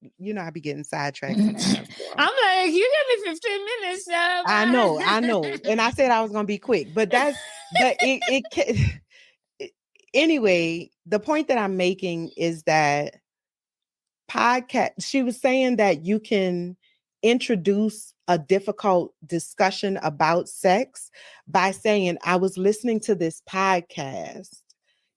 I be getting sidetracked sometimes. I'm like, you give me 15 minutes. I know. And I said I was going to be quick, but anyway, the point that I'm making is that podcast, she was saying that you can introduce a difficult discussion about sex by saying, I was listening to this podcast.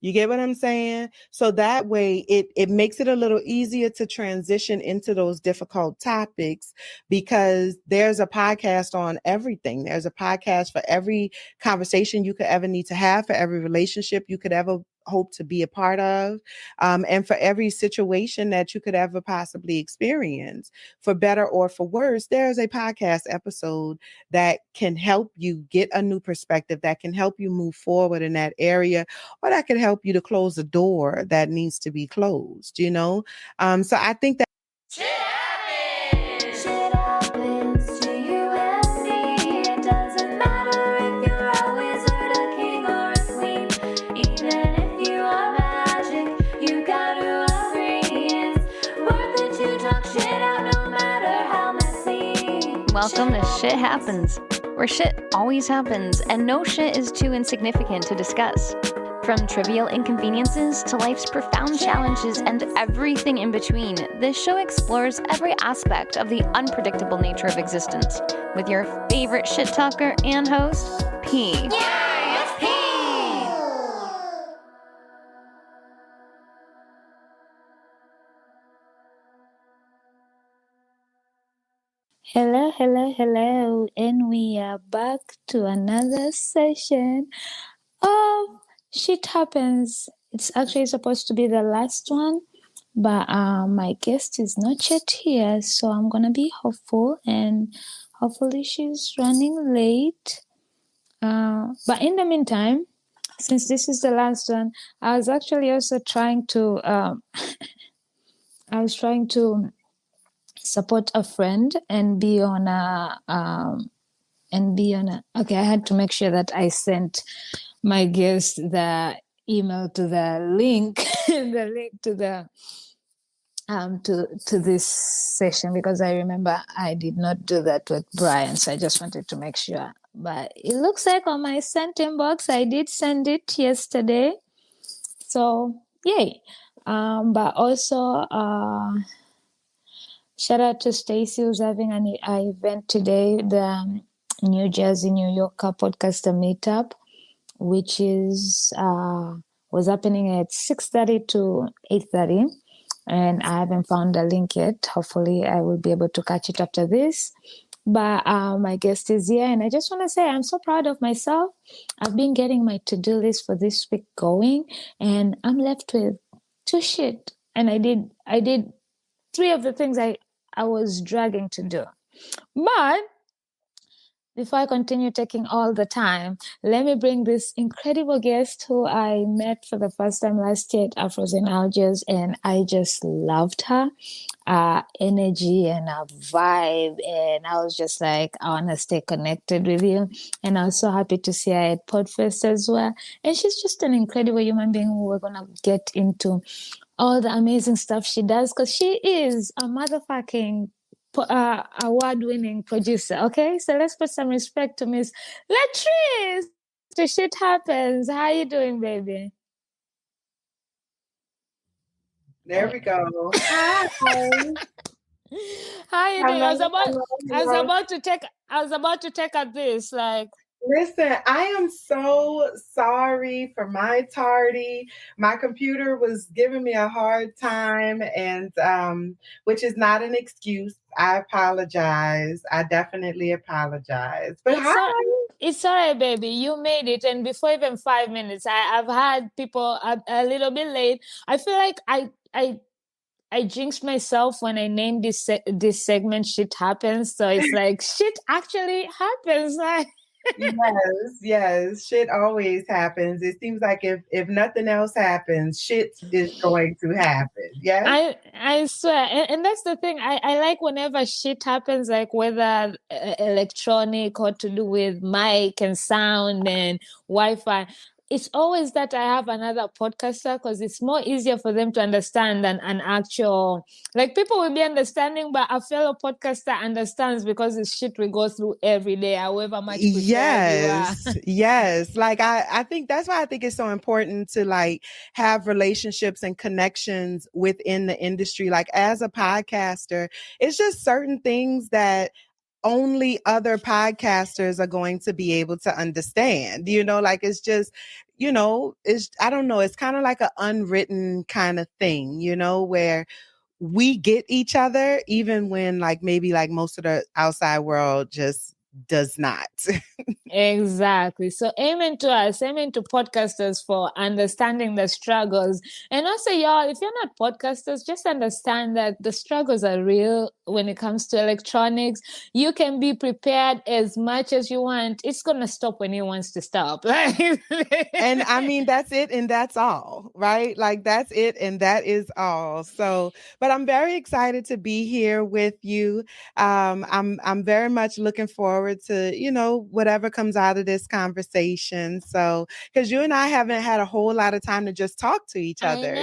You get what I'm saying? So that way it makes it a little easier to transition into those difficult topics, because there's a podcast on everything. There's a podcast for every conversation you could ever need to have, for every relationship you could ever hope to be a part of, and for every situation that you could ever possibly experience, for better or for worse. There's a podcast episode that can help you get a new perspective, that can help you move forward in that area, or that can help you to close a door that needs to be closed, So I think that Shit happens. Shit happens to you and me. It doesn't matter if you're a wizard, a king, or a queen. Even if you are magic, you gotta agree. It's worth it to talk shit out, no matter how messy. Welcome to Shit Happens, where shit always happens and no shit is too insignificant to discuss. From trivial inconveniences to life's profound challenges and everything in between, this show explores every aspect of the unpredictable nature of existence with your favorite shit talker and host, P. Yeah, it's P. Hello, and we are back to another session of Shit Happens. It's actually supposed to be the last one, but my guest is not yet here, so I'm gonna be hopeful, and hopefully she's running late. But in the meantime, since this is the last one, I was actually also trying to support a friend and be on a okay, I had to make sure that I sent my guest the email to the link the link to the to this session, because I remember I did not do that with Brian, so I just wanted to make sure. But it looks like on my sent inbox I did send it yesterday, so yay. But also shout out to Stacy, who's having an event today, the New Jersey, New Yorker podcaster meetup, which is was happening at 6:30 to 8:30, and I haven't found a link yet. Hopefully I will be able to catch it after this. But my guest is here, and I just want to say I'm so proud of myself. I've been getting my to-do list for this week going, and I'm left with 2 shit, and I did 3 of the things I was dragging to do. But before I continue taking all the time, let me bring this incredible guest who I met for the first time last year at Afros and Algiers, and I just loved her energy and her vibe, and I was just like, I want to stay connected with you. And I was so happy to see her at Podfest as well. And she's just an incredible human being who we're going to get into all the amazing stuff she does, because she is a motherfucking award-winning producer. Okay, so let's put some respect to Miss Latrice. The Shit Happens. How you doing, baby? There we go. Hi. How you doing? I was about to take at this, like. Listen, I am so sorry for my tardy. My computer was giving me a hard time, and which is not an excuse. I apologize. I definitely apologize. But it's all right, baby. You made it, and before even 5 minutes, I've had people a little bit late. I feel like I jinxed myself when I named this segment "Shit Happens." So it's like shit actually happens, like. Yes. Shit always happens. It seems like if nothing else happens, shit is going to happen. Yeah. I swear. And that's the thing. I like whenever shit happens, like whether electronic or to do with mic and sound and Wi-Fi. it's always that I have another podcaster, because it's more easier for them to understand than an actual, like, people will be understanding, but a fellow podcaster understands because it's shit we go through every day, however much prepared you are. Yes. Like I think that's why I think it's so important to like have relationships and connections within the industry. Like as a podcaster, it's just certain things that only other podcasters are going to be able to understand, like it's just, I don't know, it's kind of like an unwritten kind of thing, where we get each other, even when like maybe like most of the outside world just does not. Exactly. So amen to us, amen to podcasters for understanding the struggles. And also, y'all, if you're not podcasters, just understand that the struggles are real when it comes to electronics. You can be prepared as much as you want. It's going to stop when it wants to stop. And I mean, that's it. And that's all, right? Like that's it. And that is all. So, but I'm very excited to be here with you. I'm very much looking forward to, whatever comes out of this conversation. So, because you and I haven't had a whole lot of time to just talk to each other,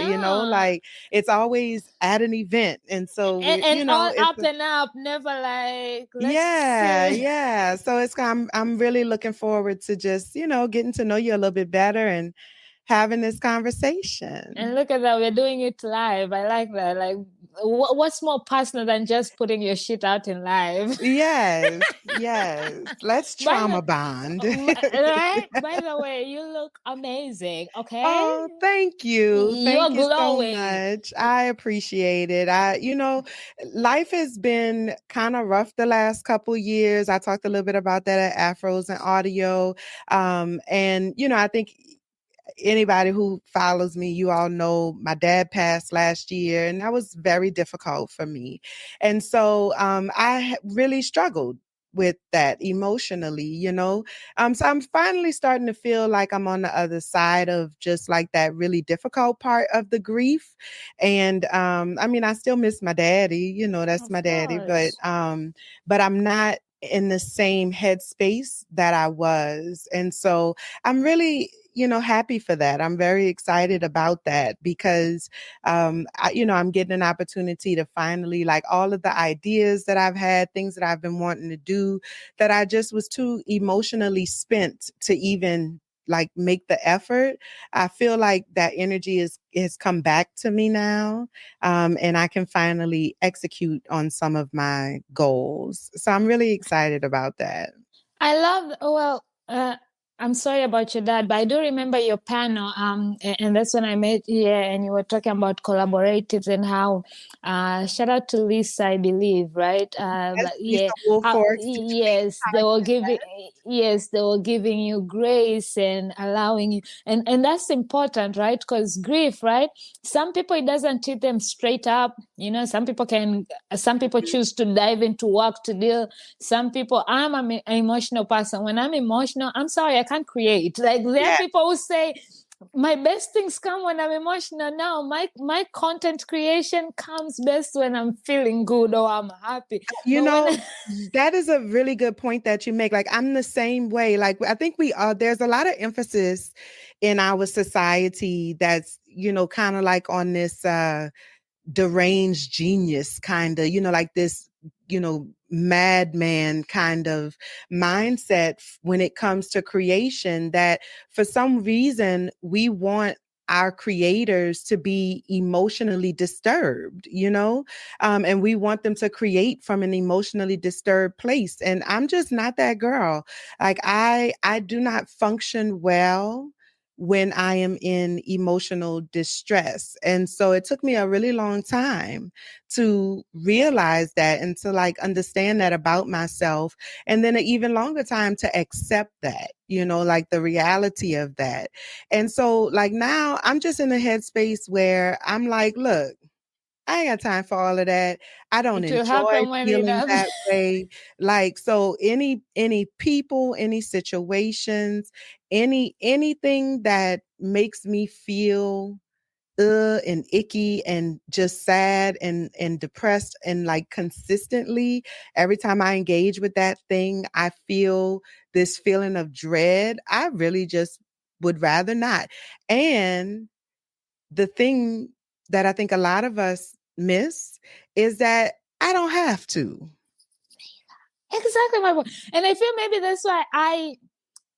like it's always at an event. And so, and all up and up, never like, yeah. So I'm really looking forward to just, getting to know you a little bit better and having this conversation. And look at that, we're doing it live. I like that. Like, what's more personal than just putting your shit out in live? Yes. Let's trauma bond. Right? By the way, you look amazing. Okay. Oh, thank you. You're glowing. So much. I appreciate it. Life has been kind of rough the last couple years. I talked a little bit about that at Afros and Audio. And I think anybody who follows me, you all know my dad passed last year, and that was very difficult for me. And so I really struggled with that emotionally, so I'm finally starting to feel like I'm on the other side of just like that really difficult part of the grief. And I mean, I still miss my daddy, that's my daddy, but I'm not in the same headspace that I was. And so I'm really, happy for that. I'm very excited about that because, I'm getting an opportunity to finally, like, all of the ideas that I've had, things that I've been wanting to do that I just was too emotionally spent to even like make the effort. I feel like that energy has come back to me now. And I can finally execute on some of my goals. So I'm really excited about that. I love, I'm sorry about your dad, but I do remember your panel. And that's when I met you, and you were talking about collaboratives and how, shout out to Lisa, I believe, right? Yes, they were giving you grace and allowing you, and that's important, right? Because grief, right? Some people, it doesn't hit them straight up. Some people choose to dive into work to deal. Some people, I'm an emotional person. When I'm emotional, I'm sorry, I can't create. Like, there are people who say, my best things come when I'm emotional. Now my content creation comes best when I'm feeling good or I'm happy. That is a really good point that you make. Like, I'm the same way. Like, I think there's a lot of emphasis in our society that's, kind of like on this deranged genius kind of, like this, madman kind of mindset when it comes to creation, that for some reason we want our creators to be emotionally disturbed, and we want them to create from an emotionally disturbed place. And I'm just not that girl. Like, I do not function well when I am in emotional distress. And so it took me a really long time to realize that and to like understand that about myself. And then an even longer time to accept that, like the reality of that. And so like now I'm just in a headspace where I'm like, look, I ain't got time for all of that. I don't enjoy feeling that way. Like, so any people, any situations, anything that makes me feel and icky and just sad and depressed, and like consistently every time I engage with that thing, I feel this feeling of dread. I really just would rather not. And the thing that I think a lot of us miss is that I don't have to. Exactly my point. And I feel maybe that's why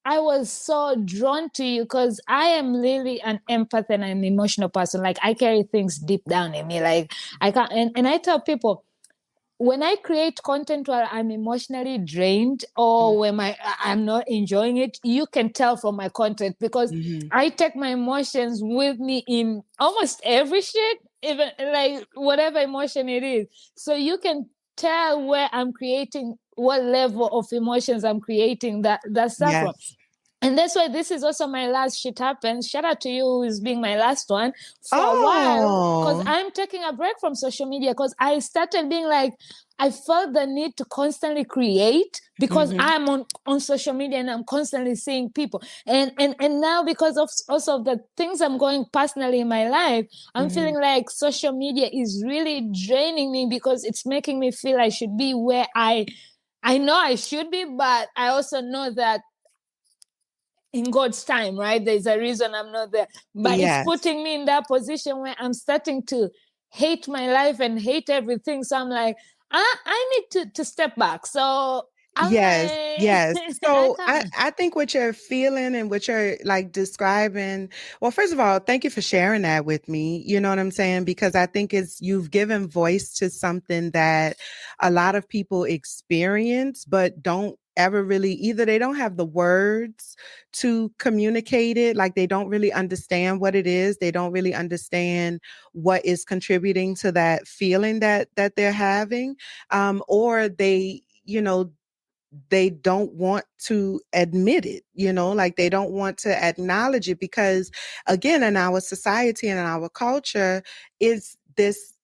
I was so drawn to you, because I am really an empath and an emotional person. Like, I carry things deep down in me. Like, I can't, and I tell people, when I create content while I'm emotionally drained, or when I'm not enjoying it, you can tell from my content, because I take my emotions with me in almost every shit, even like whatever emotion it is. So you can tell where I'm creating, what level of emotions I'm creating that stuff from. Yes. And that's why this is also my last shit happens. Shout out to you who is being my last one for a while, because Oh, I'm taking a break from social media, because I started being like, I felt the need to constantly create, because I'm on social media and I'm constantly seeing people. And now, because of also the things I'm going personally in my life, I'm feeling like social media is really draining me, because it's making me feel I should be where I know I should be, but I also know that in God's time, right? There's a reason I'm not there. But it's yes. putting me in that position where I'm starting to hate my life and hate everything. So I'm like, I need to step back. So I'm Yes, yes. like, So I I think what you're feeling and what you're like describing, well, first of all, thank you for sharing that with me. You know what I'm saying? Because I think you've given voice to something that a lot of people experience, but don't ever really, either they don't have the words to communicate it, like they don't really understand what it is. They don't really understand what is contributing to that feeling that they're having. Or they, they don't want to admit it, like they don't want to acknowledge it, because again, in our society and in our culture is this,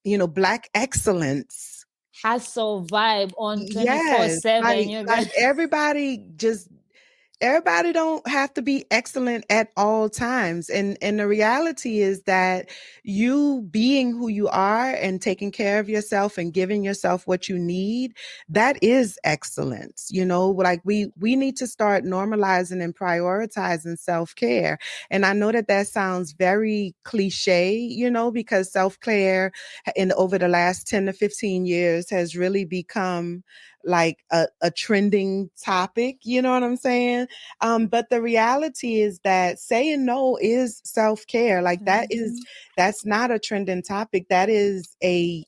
Black excellence. hustle vibe on Yes, 24/7. You like guys. everybody don't have to be excellent at all times. And the reality is that you being who you are and taking care of yourself and giving yourself what you need, that is excellence. Like we need to start normalizing and prioritizing self-care. And I know that sounds very cliche, because self-care in over the last 10 to 15 years has really become like a trending topic, you know what I'm saying? But the reality is that saying no is self-care. Like that's not a trending topic. That is a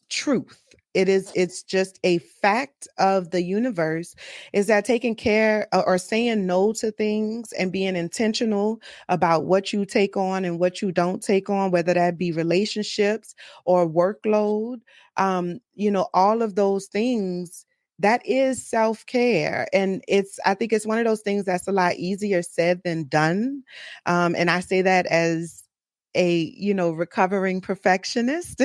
truth. It's just a fact of the universe, is that taking care or saying no to things and being intentional about what you take on and what you don't take on, whether that be relationships or workload, all of those things, that is self-care. And I think it's one of those things that's a lot easier said than done. And I say that as a, recovering perfectionist.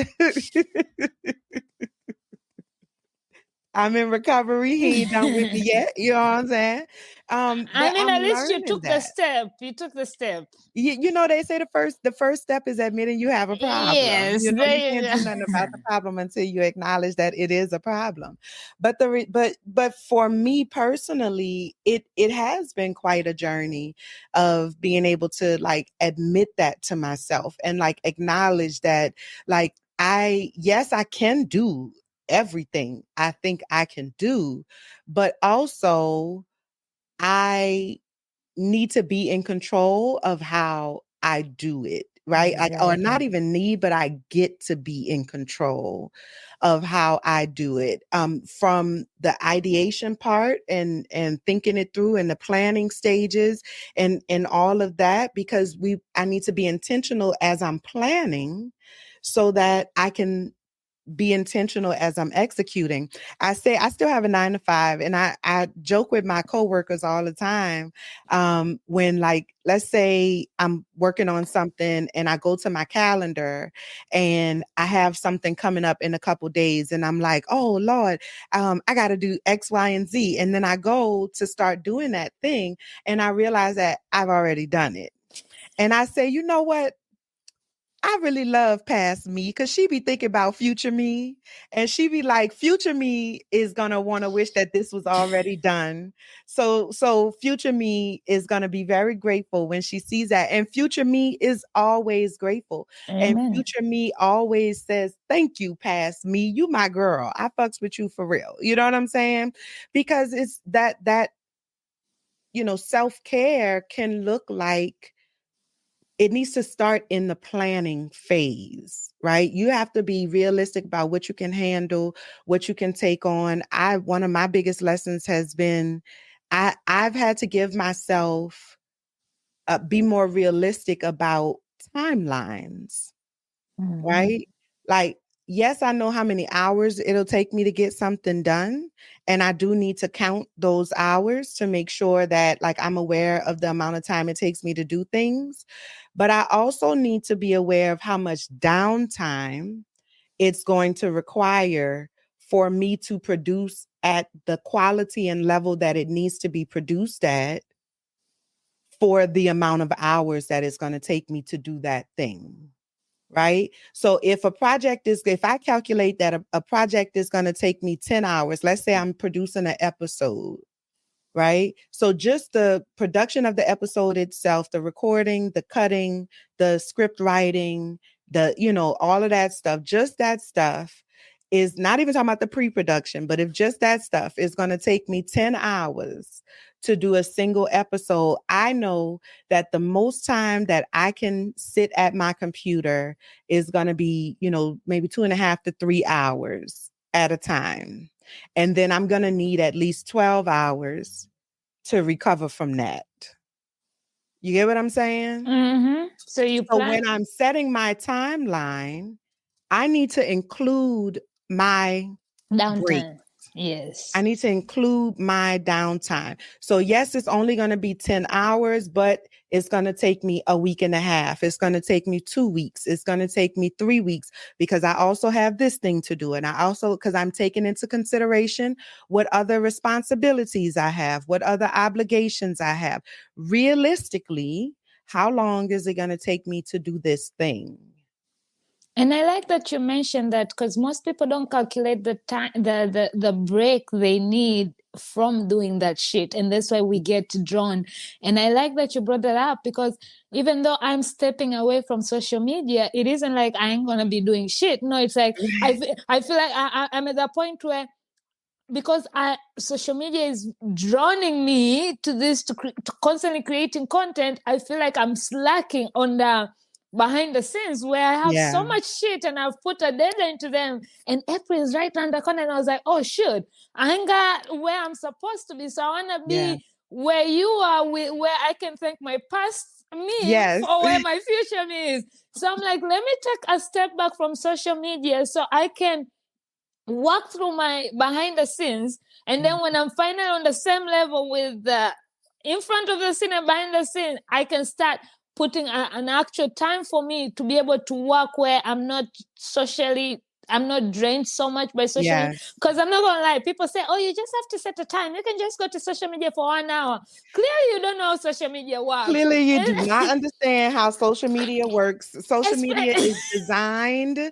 I'm in recovery. He ain't done with me yet. You know what I'm saying? I But mean, I'm at least you learning took the that. step. You took the step. They say the first step is admitting you have a problem. Yes, You there can't you do nothing go. about the problem until you acknowledge that it is a problem. But but for me personally, it has been quite a journey of being able to like admit that to myself and like acknowledge that, like, yes, I can do everything I think I can do, but also I need to be in control of how I do it, right? Like, or not Exactly. even need, but I get to be in control of how I do it. From the ideation part and thinking it through and the planning stages and all of that, because I need to be intentional as I'm planning so that I can be intentional as I'm executing. I say I still have a 9 to 5, and I joke with my coworkers all the time. When, like, let's say I'm working on something and I go to my calendar and I have something coming up in a couple days, and I'm like, oh Lord, I got to do X, Y, and Z, and then I go to start doing that thing, and I realize that I've already done it, and I say, you know what? I really love past me because she be thinking about future me, and she be like, future me is gonna want to wish that this was already done. So future me is gonna be very grateful when she sees that, and future me is always grateful, and Amen. future me always says, "Thank you, past me. You my girl. I fucks with you for real." You know what I'm saying? Because it's that self-care can look like, it needs to start in the planning phase, right? You have to be realistic about what you can handle, what you can take on. One of my biggest lessons has been I've had to give myself be more realistic about timelines, right? Like, yes, I know how many hours it'll take me to get something done. And I do need to count those hours to make sure that, like, I'm aware of the amount of time it takes me to do things. But I also need to be aware of how much downtime it's going to require for me to produce at the quality and level that it needs to be produced at, for the amount of hours that it's going to take me to do that thing. Right. So if I calculate that a project is going to take me 10 hours, let's say I'm producing an episode, right? So just the production of the episode itself, the recording, the cutting, the script writing, all of that stuff, just that stuff is not even talking about the pre-production, but if just that stuff is going to take me 10 hours to do a single episode, I know that the most time that I can sit at my computer is going to be, maybe 2.5 to 3 hours at a time. And then I'm going to need at least 12 hours to recover from that. You get what I'm saying? Mm-hmm. So when I'm setting my timeline, I need to include my break. downtime. Yes. I need to include my downtime. So yes, it's only going to be 10 hours, but it's going to take me a week and a half. It's going to take me 2 weeks. It's going to take me 3 weeks because I also have this thing to do. And because I'm taking into consideration what other responsibilities I have, what other obligations I have. Realistically, how long is it going to take me to do this thing? And I like that you mentioned that, because most people don't calculate the time, the break they need from doing that shit. And that's why we get drawn. And I like that you brought that up, because even though I'm stepping away from social media, it isn't like I ain't going to be doing shit. No, it's like, I feel like I'm at that point where, because social media is drowning me to this, to constantly creating content, I feel like I'm slacking on the behind the scenes where I have so much shit and I've put a deadline to them, and April is right around the corner, and I was like, oh shoot, I ain't got where I'm supposed to be, so I want to be where you are, where I can thank my past me for where my future me is. So I'm like, let me take a step back from social media so I can walk through my behind the scenes, and then when I'm finally on the same level with the in front of the scene and behind the scene, I can start putting an actual time for me to be able to work where I'm not drained so much by social media. Because I'm not gonna lie, people say, oh, you just have to set a time, you can just go to social media for 1 hour. Clearly you don't know how social media works. Clearly you do not understand how social media works. Social media is designed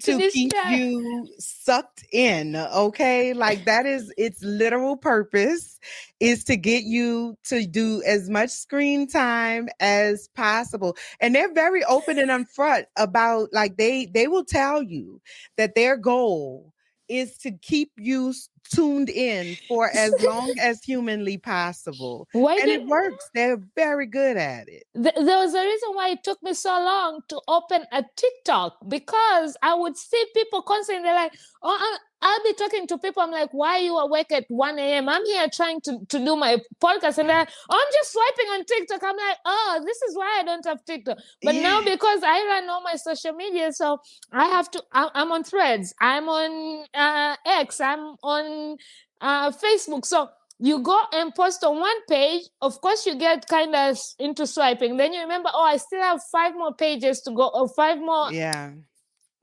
to keep you sucked in, okay? Like, that is its literal purpose, is to get you to do as much screen time as possible. And they're very open and upfront about, like, they will tell you that their goal is to keep you tuned in for as long as humanly possible. It works. They're very good at it. There was a reason why it took me so long to open a TikTok, because I would see people constantly, they're like, oh, I'll be talking to people. I'm like, why are you awake at 1 a.m.? I'm here trying to do my podcast. And they're like, oh, I'm just swiping on TikTok. I'm like, oh, this is why I don't have TikTok. But now, because I run all my social media, so I have to, I'm on Threads, I'm on X, I'm on Facebook. So you go and post on one page, of course you get kind of into swiping. Then you remember, oh, I still have 5 more pages to go, or 5 more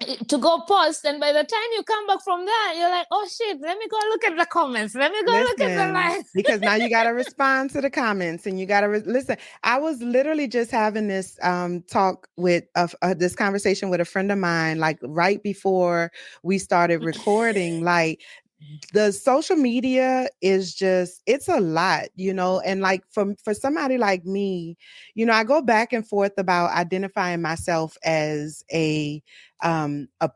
to go post, and by the time you come back from that, you're like, oh shit, let me go look at the comments, let me go look at the likes. Because now you got to respond to the comments, and you got to listen. I was literally just having this talk with this conversation with a friend of mine, like right before we started recording. Like, the social media is just, it's a lot, you know, and like for somebody like me, you know, I go back and forth about identifying myself as a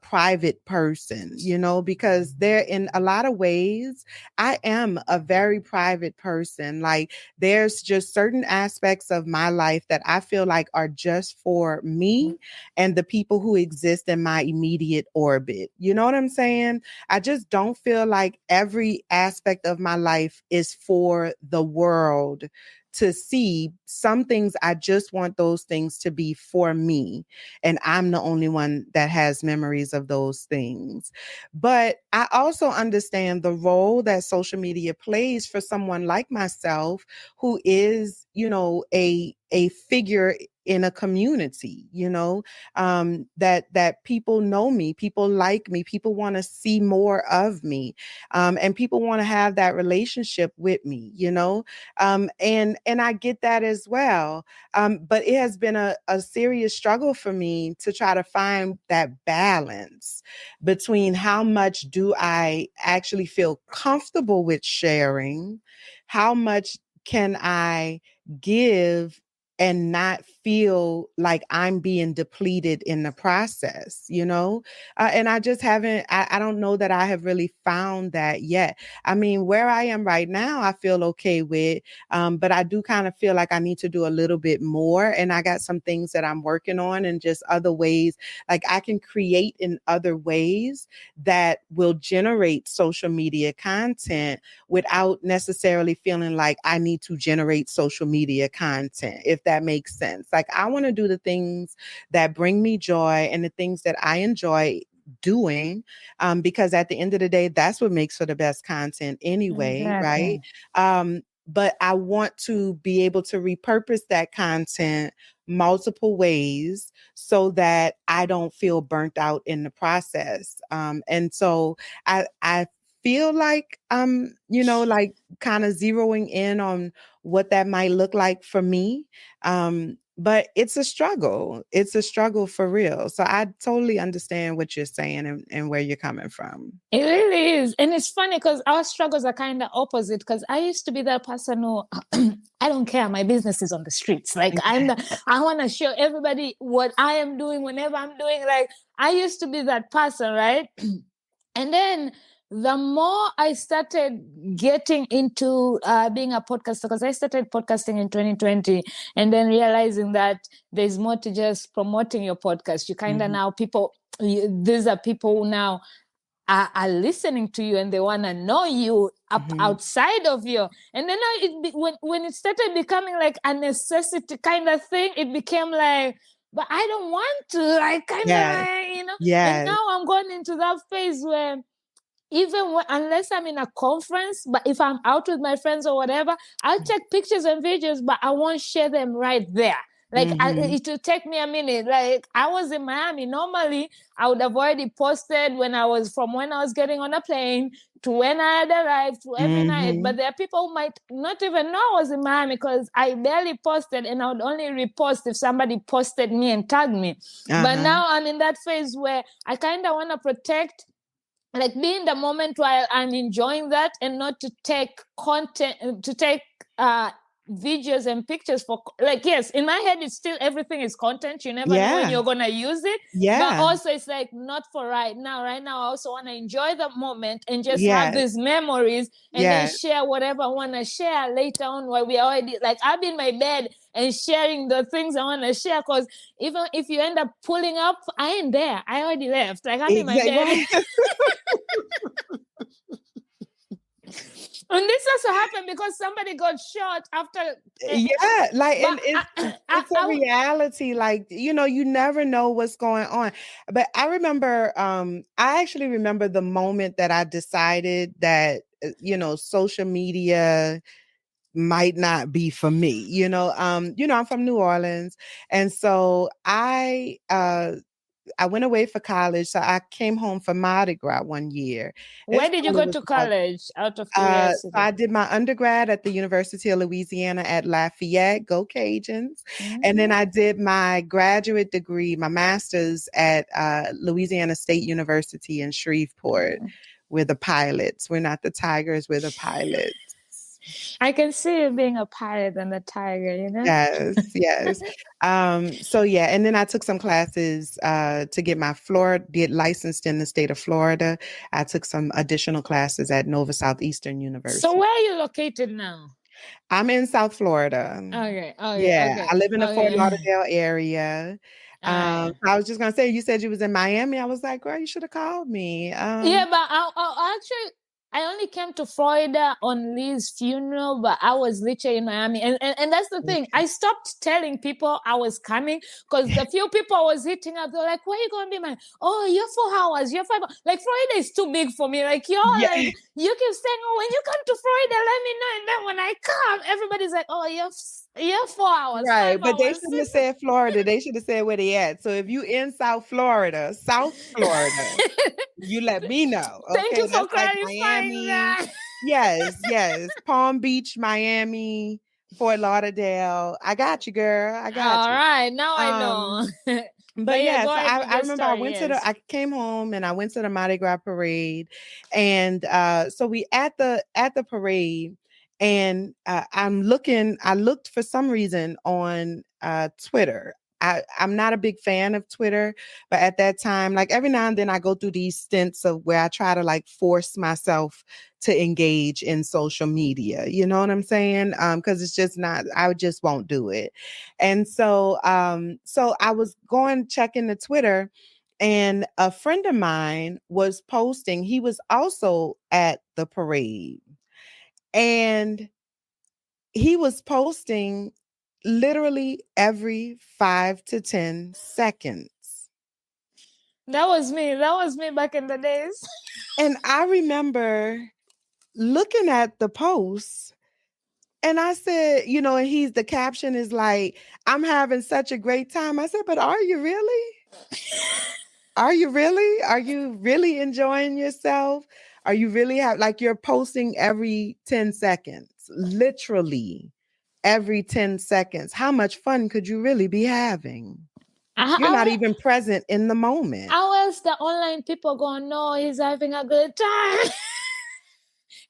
private person, you know, because there, in a lot of ways, I am a very private person. Like, there's just certain aspects of my life that I feel like are just for me and the people who exist in my immediate orbit. You know what I'm saying? I just don't feel like every aspect of my life is for the world to see. Some things, I just want those things to be for me. And I'm the only one that has memories of those things. But I also understand the role that social media plays for someone like myself, who is, you know, a figure in a community, you know, that people know me, people like me, people want to see more of me, and people want to have that relationship with me, you know, and I get that as well. But it has been a serious struggle for me to try to find that balance between how much do I actually feel comfortable with sharing, how much can I give and not feel like I'm being depleted in the process, you know? And I just haven't, I don't know that I have really found that yet. I mean, where I am right now, I feel okay with, but I do kind of feel like I need to do a little bit more. And I got some things that I'm working on, and just other ways, like I can create in other ways that will generate social media content without necessarily feeling like I need to generate social media content, if that makes sense. Like, I want to do the things that bring me joy and the things that I enjoy doing, because at the end of the day, that's what makes for the best content anyway, right? But I want to be able to repurpose that content multiple ways so that I don't feel burnt out in the process. And so I feel like you know, like kind of zeroing in on what that might look like for me. But it's a struggle. It's a struggle for real. So I totally understand what you're saying and where you're coming from. It really is. And it's funny because our struggles are kind of opposite, because I used to be that person who I don't care. My business is on the streets. Like, I want to show everybody what I am doing whenever I'm doing. Like, I used to be that person, right? And then the more I started getting into being a podcaster, because I started podcasting in 2020, and then realizing that there's more to just promoting your podcast. You kind of now these are people who now are listening to you, and they want to know you outside of you. And then when it started becoming like a necessity kind of thing, it became like, but I don't want to, like, kind of, you know. And now I'm going into that phase where even unless I'm in a conference, but if I'm out with my friends or whatever, I'll take pictures and videos, but I won't share them right there. Like, it will take me a minute. Like, I was in Miami. Normally, I would have already posted when I was getting on a plane to when I had arrived, to every night. But there are people who might not even know I was in Miami, because I barely posted, and I would only repost if somebody posted me and tagged me. But now I'm in that phase where I kind of want to protect, like, be in the moment while I'm enjoying that, and not to take content, to take videos and pictures for, like, yes, in my head it's still, everything is content. You never know when you're gonna use it. But also it's like, not for right now. Right now I also want to enjoy the moment and just have these memories, and then share whatever I want to share later on, where we already, like, I'll be in my bed and sharing the things I want to share, because even if you end up pulling up, I ain't there. I already left. Like, I'm in my bed. And this also happened because somebody got shot after. Like, and it's a reality. Like, you know, you never know what's going on. But I remember, I actually remember the moment that I decided that, you know, social media might not be for me. You know, I'm from New Orleans, and so I I went away for college. So I came home for Mardi Gras one year. Where did you go to college, out of curiosity? So I did my undergrad at the University of Louisiana at Lafayette, go Cajuns. And then I did my graduate degree, my master's at Louisiana State University in Shreveport. We're the pilots. We're not the Tigers, we're the pilots. I can see you being a pilot and a tiger, you know? Yes. So yeah, and then I took some classes to get get licensed in the state of Florida. I took some additional classes at Nova Southeastern University. So where are you located now? I'm in South Florida. Okay. Yeah, I live in the Fort Lauderdale area. I was just gonna say, you said you was in Miami. I was like, girl, you should have called me. Yeah, but I only came to Florida on Lee's funeral, but I was literally in Miami. And that's the thing. I stopped telling people I was coming because the few people I was hitting up, they're like, where are you going to be, man? Oh, you're 4 hours. You're 5 hours. Like, Florida is too big for me. Like, like, you keep saying, oh, when you come to Florida, let me know. And then when I come, everybody's like, oh, you're 4 hours. Right, but they shouldn't have said Florida. They should have said where they at. So if you in South Florida, you let me know. Okay? Thank you for clarifying that. Yes. Palm Beach, Miami, Fort Lauderdale. I got you, girl. I got you. All right, now I know. But yes, I remember I came home and I went to the Mardi Gras parade, and so we at the parade. And I looked for some reason on Twitter. I'm not a big fan of Twitter, but at that time, like every now and then I go through these stints of where I try to like force myself to engage in social media. You know what I'm saying? Because it's just not, I just won't do it. And so I was checking the Twitter, and a friend of mine was posting, he was also at the parade. And he was posting literally every 5 to 10 seconds. That was me back in the days. And I remember looking at the post, and I said, you know, and the caption is like, I'm having such a great time. I said, but are you really? Are you really? Are you really enjoying yourself? Are you really you're posting every 10 seconds, literally every 10 seconds. How much fun could you really be having? You're not even present in the moment. How else the online people gonna know he's having a good time?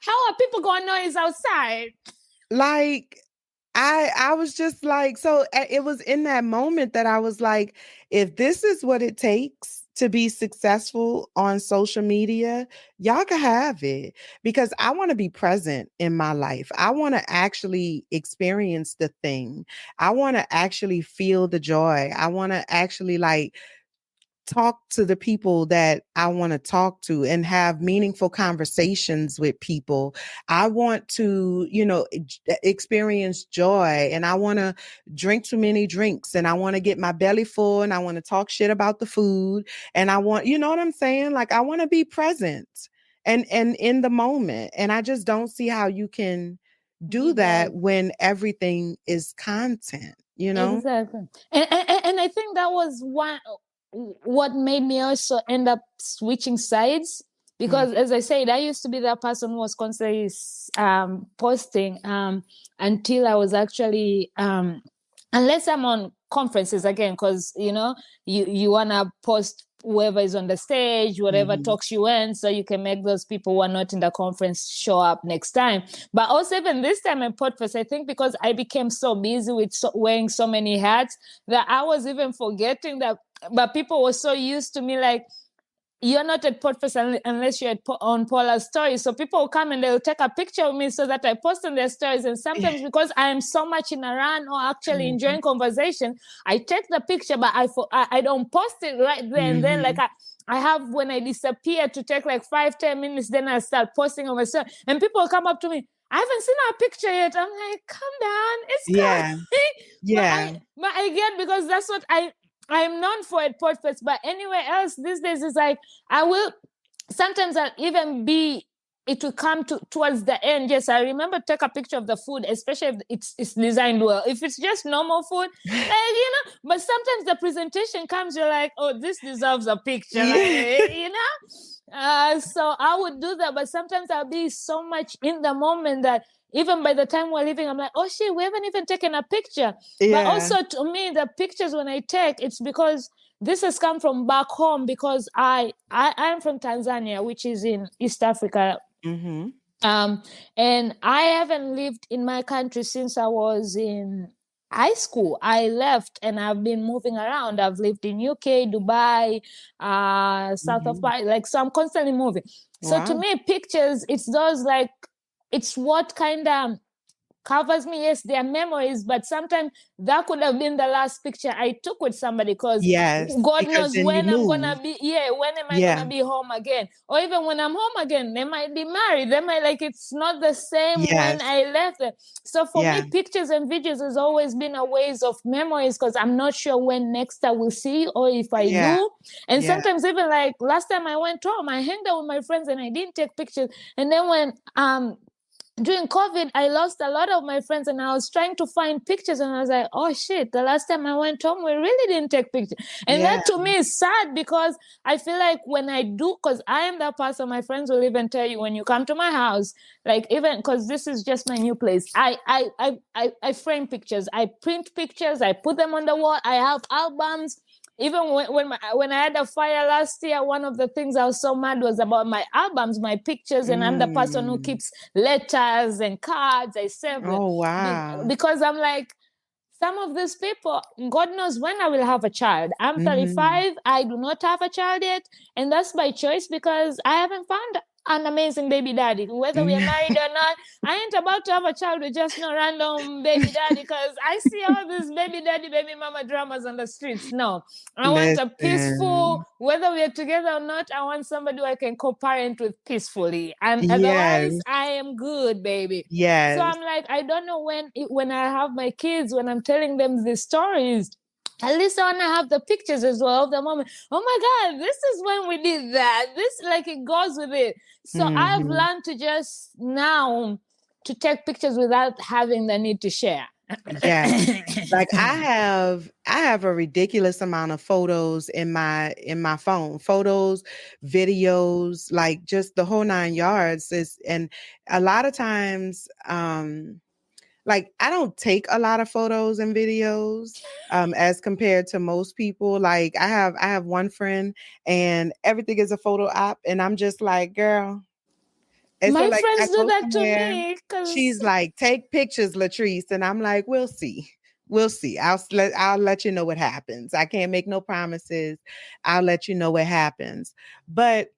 How are people gonna know he's outside? Like, I was just like, so it was in that moment that I was like, if this is what it takes to be successful on social media, y'all can have it, because I want to be present in my life. I want to actually experience the thing. I want to actually feel the joy. I want to actually talk to the people that I want to talk to and have meaningful conversations with people. I want to, experience joy, and I want to drink too many drinks, and I want to get my belly full, and I want to talk shit about the food. And I want, you know what I'm saying? Like, I want to be present and in the moment. And I just don't see how you can do that when everything is content, Exactly. And I think that was what made me also end up switching sides, because as I said, I used to be that person who was constantly posting until I was actually unless I'm on conferences again, because you want to post whoever is on the stage, whatever talks you in, so you can make those people who are not in the conference show up next time. But also even this time in Podfest, I think because I became so busy with wearing so many hats that I was even forgetting that. But people were so used to me, like, you're not at Podfest unless you're on Paula's stories. So people will come and they'll take a picture of me so that I post on their stories. And sometimes because I am so much in a run or actually enjoying conversation, I take the picture, but I don't post it right there and then. Like I have, when I disappear, to take like 5-10 minutes, then I start posting on my story. And people will come up to me, I haven't seen our picture yet. I'm like, calm down. It's coming. Yeah. But I get, because that's what I'm known for at Podfest, but anywhere else these days is like, sometimes I'll even be it will come towards the end. Yes, I remember take a picture of the food, especially if it's designed well. If it's just normal food, but sometimes the presentation comes, you're like, oh, this deserves a picture, so I would do that, but sometimes I'll be so much in the moment that even by the time we're leaving, I'm like, oh shit, we haven't even taken a picture. But also to me, the pictures when I take, it's because this has come from back home, because I'm from Tanzania, which is in East Africa. Mm-hmm. And I haven't lived in my country since I was in high school. I left and I've been moving around. I've lived in UK, Dubai, south of Paris, so I'm constantly moving. So to me, pictures, it's those it's what kind of covers me. Yes, they are memories, but sometimes that could have been the last picture I took with somebody, because God knows when I'm gonna be. When am I gonna be home again? Or even when I'm home again, they might be married. They might it's not the same when I left them. So for me, pictures and videos has always been a ways of memories, because I'm not sure when next I will see, or if I do. And sometimes even last time I went home, I hanged out with my friends and I didn't take pictures. And then when during COVID, I lost a lot of my friends, and I was trying to find pictures, and I was like, oh shit, the last time I went home, we really didn't take pictures. And that to me is sad, because I feel like when I do, because I am that person, my friends will even tell you, when you come to my house, even because this is just my new place, I frame pictures, I print pictures, I put them on the wall, I have albums. Even when I had a fire last year, one of the things I was so mad was about my albums, my pictures, and I'm the person who keeps letters and cards. I save them. Oh, wow. Because I'm like, some of these people, God knows when I will have a child. I'm 35. I do not have a child yet. And that's by choice, because I haven't found an amazing baby daddy. Whether we are married or not, I ain't about to have a child with just no random baby daddy, because I see all these baby daddy, baby mama dramas on the streets. No, I want a peaceful, whether we are together or not, I want somebody who I can co-parent with peacefully. And otherwise, I am good, baby. Yes. So I'm like, I don't know when I have my kids, when I'm telling them these stories, at least I want to have the pictures as well of the moment. Oh my God, this is when we did that. This, it goes with it. So I've learned to just now to take pictures without having the need to share. I have a ridiculous amount of photos in my phone, photos, videos, just the whole 9 yards. And a lot of times, I don't take a lot of photos and videos as compared to most people. I have one friend, and everything is a photo op, and I'm just like, girl. And my friends do that to me. She's like, take pictures, Latrice, and I'm like, we'll see. I'll let you know what happens. I can't make no promises. I'll let you know what happens. But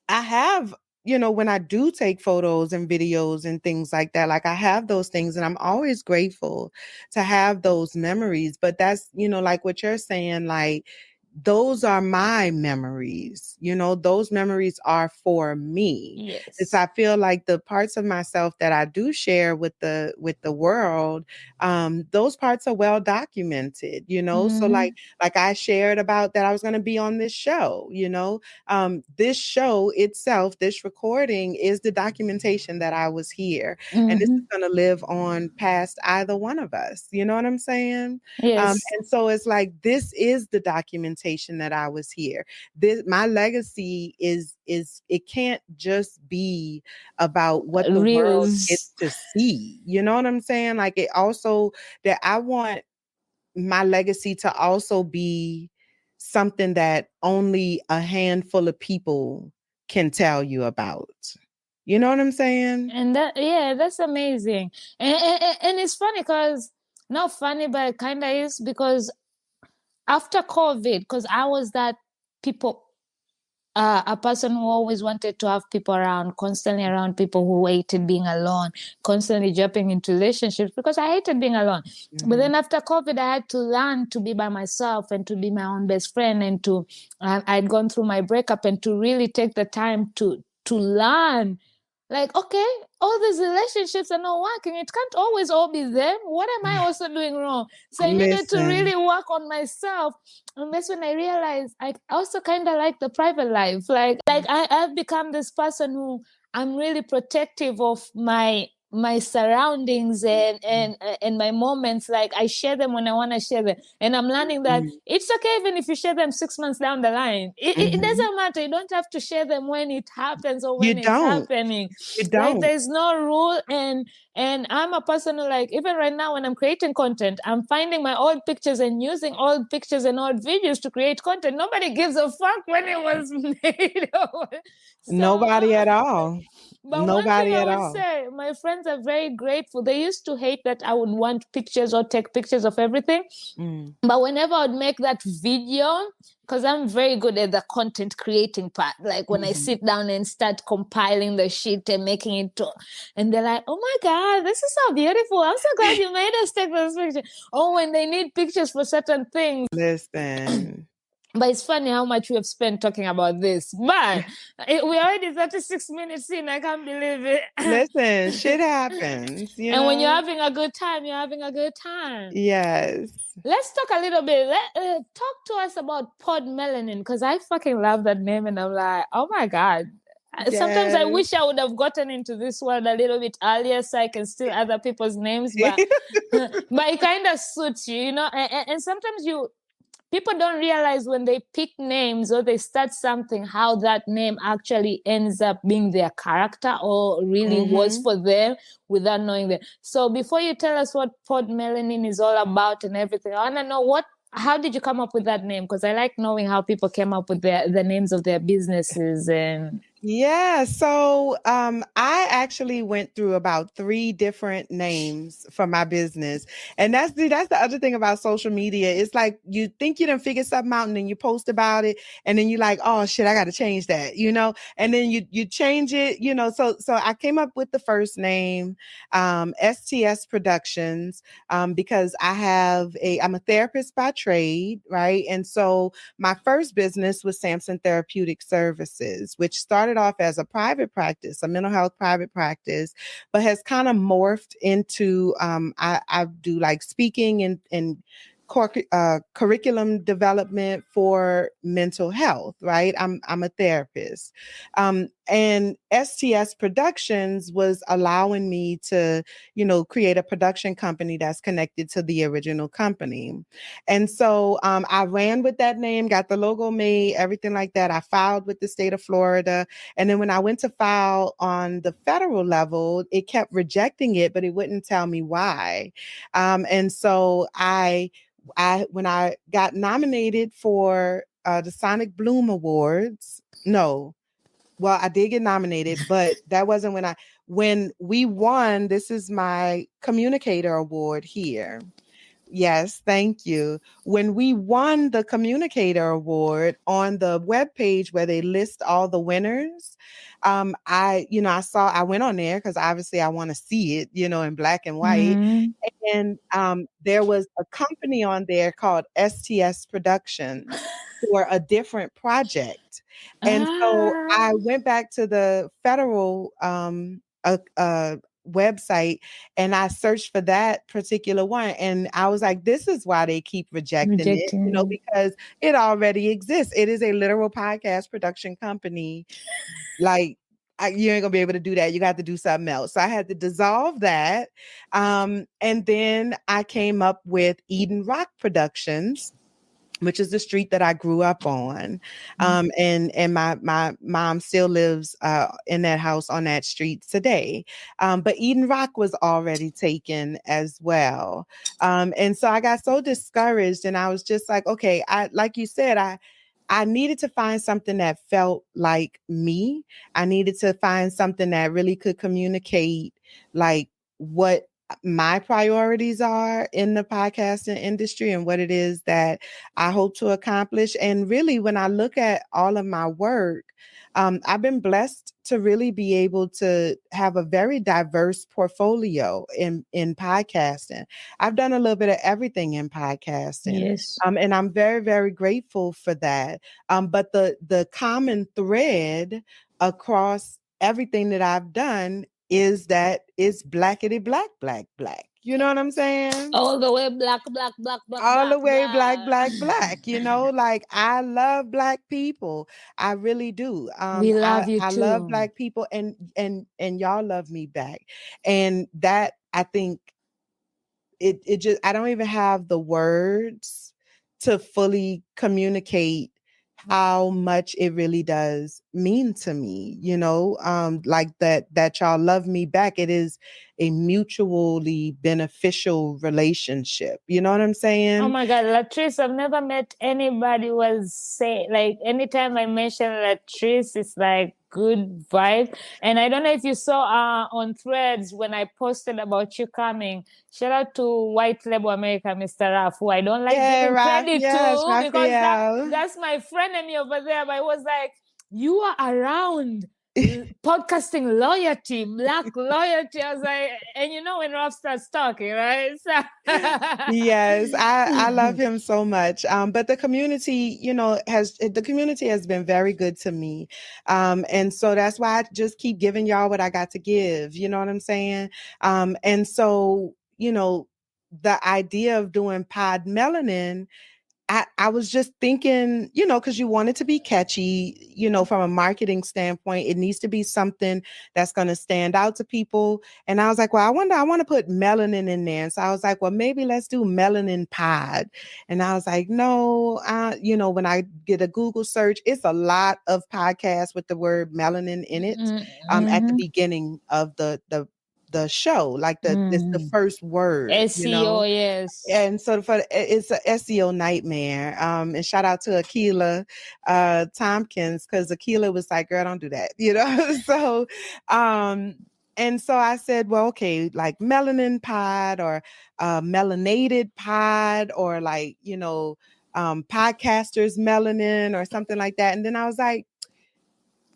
I have, when I do take photos and videos and things like that, I have those things, and I'm always grateful to have those memories. But that's, like what you're saying, those are my memories. Those memories are for me. Yes. It's, I feel like the parts of myself that I do share with the world, those parts are well documented, So like I shared about that I was going to be on this show, this show itself, this recording is the documentation that I was here, and this is going to live on past either one of us. You know what I'm saying? Yes. And so it's like, this is the documentation that I was here. My legacy is it can't just be about what the world gets to see. You know what I'm saying? It also, that I want my legacy to also be something that only a handful of people can tell you about. You know what I'm saying? And that's amazing. And it's funny, because not funny, but it kind of is, because after COVID, because I was that a person who always wanted to have people around, constantly around people, who hated being alone, constantly jumping into relationships, because I hated being alone. But then after COVID, I had to learn to be by myself and to be my own best friend, and I'd gone through my breakup, and to really take the time to learn. Okay, all these relationships are not working. It can't always all be them. What am I also doing wrong? So I needed to really work on myself. And that's when I realized I also kind of like the private life. I've become this person who I'm really protective of my surroundings and my moments. Like I share them when I want to share them, and I'm learning that it's okay even if you share them 6 months down the line. It doesn't matter. You don't have to share them when it happens or when it's happening. You Like don't. there's no rule. And I'm a person who, like, even right now when I'm creating content, I'm finding my old pictures and using old pictures and old videos to create content. Nobody gives a fuck when it was made. Nobody at all. But Nobody one thing at I would all. say, my friends are very grateful. They used to hate that I would want pictures or take pictures of everything. But whenever I would make that video, because I'm very good at the content creating part, like when I sit down and start compiling the shit and making it, and they're like, oh my God, this is so beautiful. I'm so glad you made us take this picture. Or when they need pictures for certain things. Listen. But it's funny how much we have spent talking about this. But we're already 36 minutes in. I can't believe it. Listen, shit happens. You know? When you're having a good time, you're having a good time. Yes. Let's talk a little bit. Talk to us about Podmelanin, because I fucking love that name. And I'm like, oh my God. Yes. Sometimes I wish I would have gotten into this world a little bit earlier so I can steal other people's names. But, but it kind of suits you, you know? And sometimes people don't realize when they pick names or they start something, how that name actually ends up being their character or really was for them without knowing them. So before you tell us what Podmelanin is all about and everything, I want to know how did you come up with that name? Because I like knowing how people came up with the names of their businesses. And yeah, so I actually went through about 3 different names for my business. And that's the other thing about social media. It's like you think you done figure something out and then you post about it and then you're like, oh shit, I got to change that, you know? And then you change it, you know. So I came up with the first name, STS Productions, because I'm a therapist by trade, right? And so my first business was Sampson Therapeutic Services, which started off as a private practice, a mental health private practice, but has kind of morphed into, I do like speaking and curriculum development for mental health, right? I'm a therapist. And STS Productions was allowing me to, you know, create a production company that's connected to the original company. And so I ran with that name, got the logo made, everything like that. I filed with the state of Florida. And then when I went to file on the federal level, it kept rejecting it, but it wouldn't tell me why. And so when I got nominated for the Sonic Bloom Awards, well, I did get nominated, but that wasn't when we won. This is my communicator award here. Yes, thank you. When we won the communicator award on the webpage where they list all the winners, I went on there because obviously I want to see it, you know, in black and white. And there was a company on there called STS Productions for a different project. And so I went back to the federal website and I searched for that particular one. And I was like, this is why they keep rejecting it, you know, because it already exists. It is a literal podcast production company. Like, you ain't gonna be able to do that. You got to do something else. So I had to dissolve that. And then I came up with Eden Rock Productions, which is the street that I grew up on. And my mom still lives in that house on that street today. But Eden Rock was already taken as well. And so I got so discouraged and I was just like, okay, like you said, I needed to find something that felt like me. I needed to find something that really could communicate like what my priorities are in the podcasting industry and what it is that I hope to accomplish. And really, when I look at all of my work, I've been blessed to really be able to have a very diverse portfolio in podcasting. I've done a little bit of everything in podcasting. Yes. And I'm very, very grateful for that. But the common thread across everything that I've done is that it's blackity black, black, black. You know what I'm saying? All the way black, black, black, black, All black, the way black, black, black. black. You know, like I love black people. I really do. We love you I love too. black people, and y'all love me back. And that, I think, it just, I don't even have the words to fully communicate how much it really does mean to me, you know, like that y'all love me back. It is a mutually beneficial relationship. You know what I'm saying? Oh my God, Latrice, I've never met anybody who was say, like, anytime I mention Latrice, it's like good vibe. And I don't know if you saw on Threads when I posted about you coming. Shout out to White Label America, Mr. Raf, who I don't like giving credit Yes, to, because Raphael. that's my frenemy over there. But it was like, you are around podcasting loyalty, black loyalty. I was like, and you know when Ralph starts talking, right? So Yes, I love him so much. But the community, you know, the community has been very good to me. And so that's why I just keep giving y'all what I got to give. You know what I'm saying? And so, you know, the idea of doing Podmelanin, I was just thinking, you know, because you want it to be catchy, you know, from a marketing standpoint, it needs to be something that's going to stand out to people. And I was like, well, I want to put melanin in there. And so I was like, well, maybe let's do melanin pod. And I was like, no, you know, when I get a Google search, it's a lot of podcasts with the word melanin in it at the beginning of the show, like it's the first word, SEO, you know? yes. And so it's an SEO nightmare. And shout out to Akila Tompkins, because Akila was like, girl, don't do that, you know? So, and so I said, well, okay, like melanin pod or melanated pod, or like, you know, podcasters melanin or something like that. And then I was like,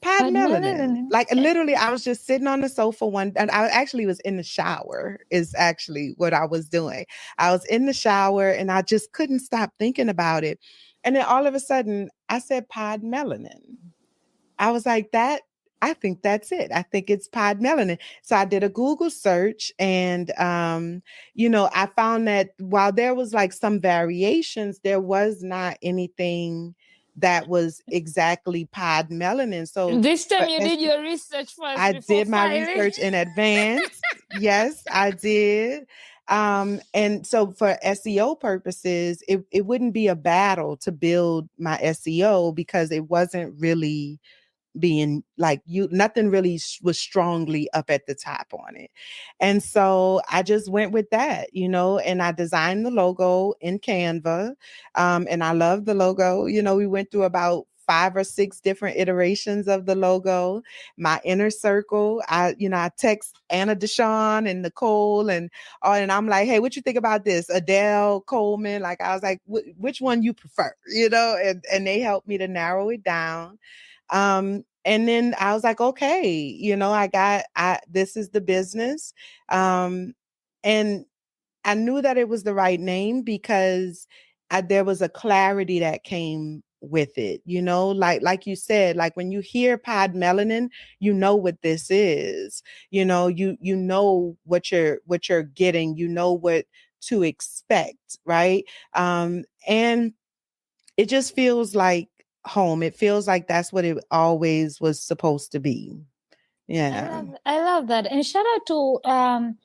Podmelanin. Like literally, I was just sitting on the sofa and I actually was in the shower, is actually what I was doing. I was in the shower and I just couldn't stop thinking about it. And then all of a sudden I said Podmelanin. I was like, I think that's it. I think it's Podmelanin. So I did a Google search, and you know, I found that while there was like some variations, there was not anything that was exactly Podmelanin. So this time you did your research first. I did my research in advance. Yes, I did. And so for SEO purposes, it wouldn't be a battle to build my SEO, because it wasn't really being like nothing really was strongly up at the top on it. And so I just went with that, you know, and I designed the logo in Canva. And I love the logo. You know, we went through about 5 or 6 different iterations of the logo. My inner circle, I text Anna Deshawn and Nicole and I'm like, hey, what you think about this? Adele, Coleman, like I was like, which one you prefer, you know? And they helped me to narrow it down. And then I was like, okay, you know, this is the business. And I knew that it was the right name because there was a clarity that came with it, you know, like you said, like when you hear Podmelanin, you know what this is, you know, you know what you're getting, you know what to expect, right? And it just feels like home. It feels like that's what it always was supposed to be. Yeah. I love that. And shout out to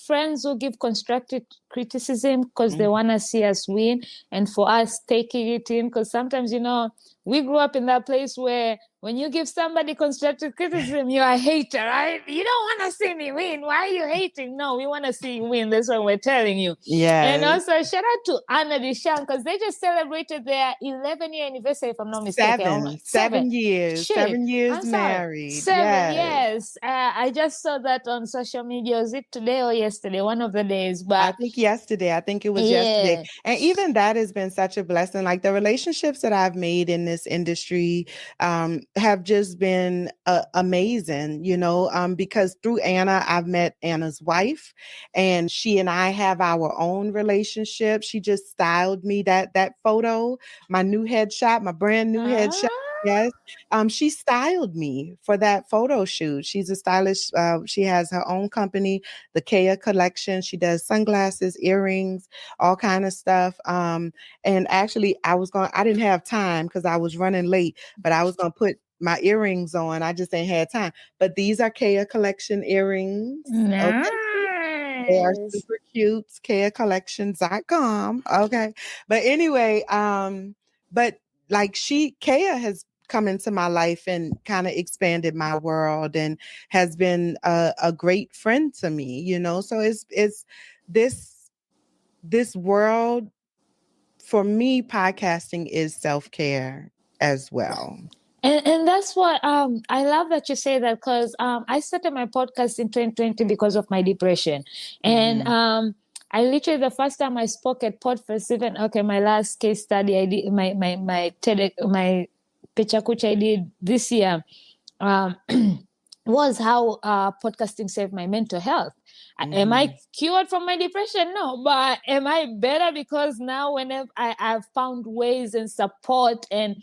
friends who give constructive criticism because they want to see us win, and for us taking it in, because sometimes, you know, we grew up in that place where when you give somebody constructive criticism, you're a hater, right? You don't want to see me win. Why are you hating? No, we want to see you win. That's what we're telling you. Yeah. And also shout out to Anna Deshawn, because they just celebrated their 11-year anniversary, if I'm not mistaken. 7 years. Shit. 7 years married. 7, yes. I just saw that on social media. Was it today or yesterday? One of the days. But I think yesterday. I think it was yesterday. And even that has been such a blessing. Like the relationships that I've made in this industry have just been amazing, you know, because through Anna, I've met Anna's wife, and she and I have our own relationship. She just styled me that photo, my new headshot, my brand new headshot. Yes. She styled me for that photo shoot. She's a stylist. She has her own company, the Kea Collection. She does sunglasses, earrings, all kind of stuff. And actually I didn't have time because I was running late, but I was going to put my earrings on. I just ain't had time. But these are Kea Collection earrings. Okay. They are Nice. super cute. KeaCollections.com. Okay. But anyway, but like Kea has come into my life and kind of expanded my world and has been a great friend to me, you know. So it's this world for me, podcasting is self-care as well. And that's what I love that you say that, because I started my podcast in 2020 because of my depression. And I literally, the first time I spoke at Podfest, even my last case study I did, my TEDx, my Pechakucha I did this year, was how podcasting saved my mental health. Am I cured from my depression? No, but am I better because now whenever I've found ways and support and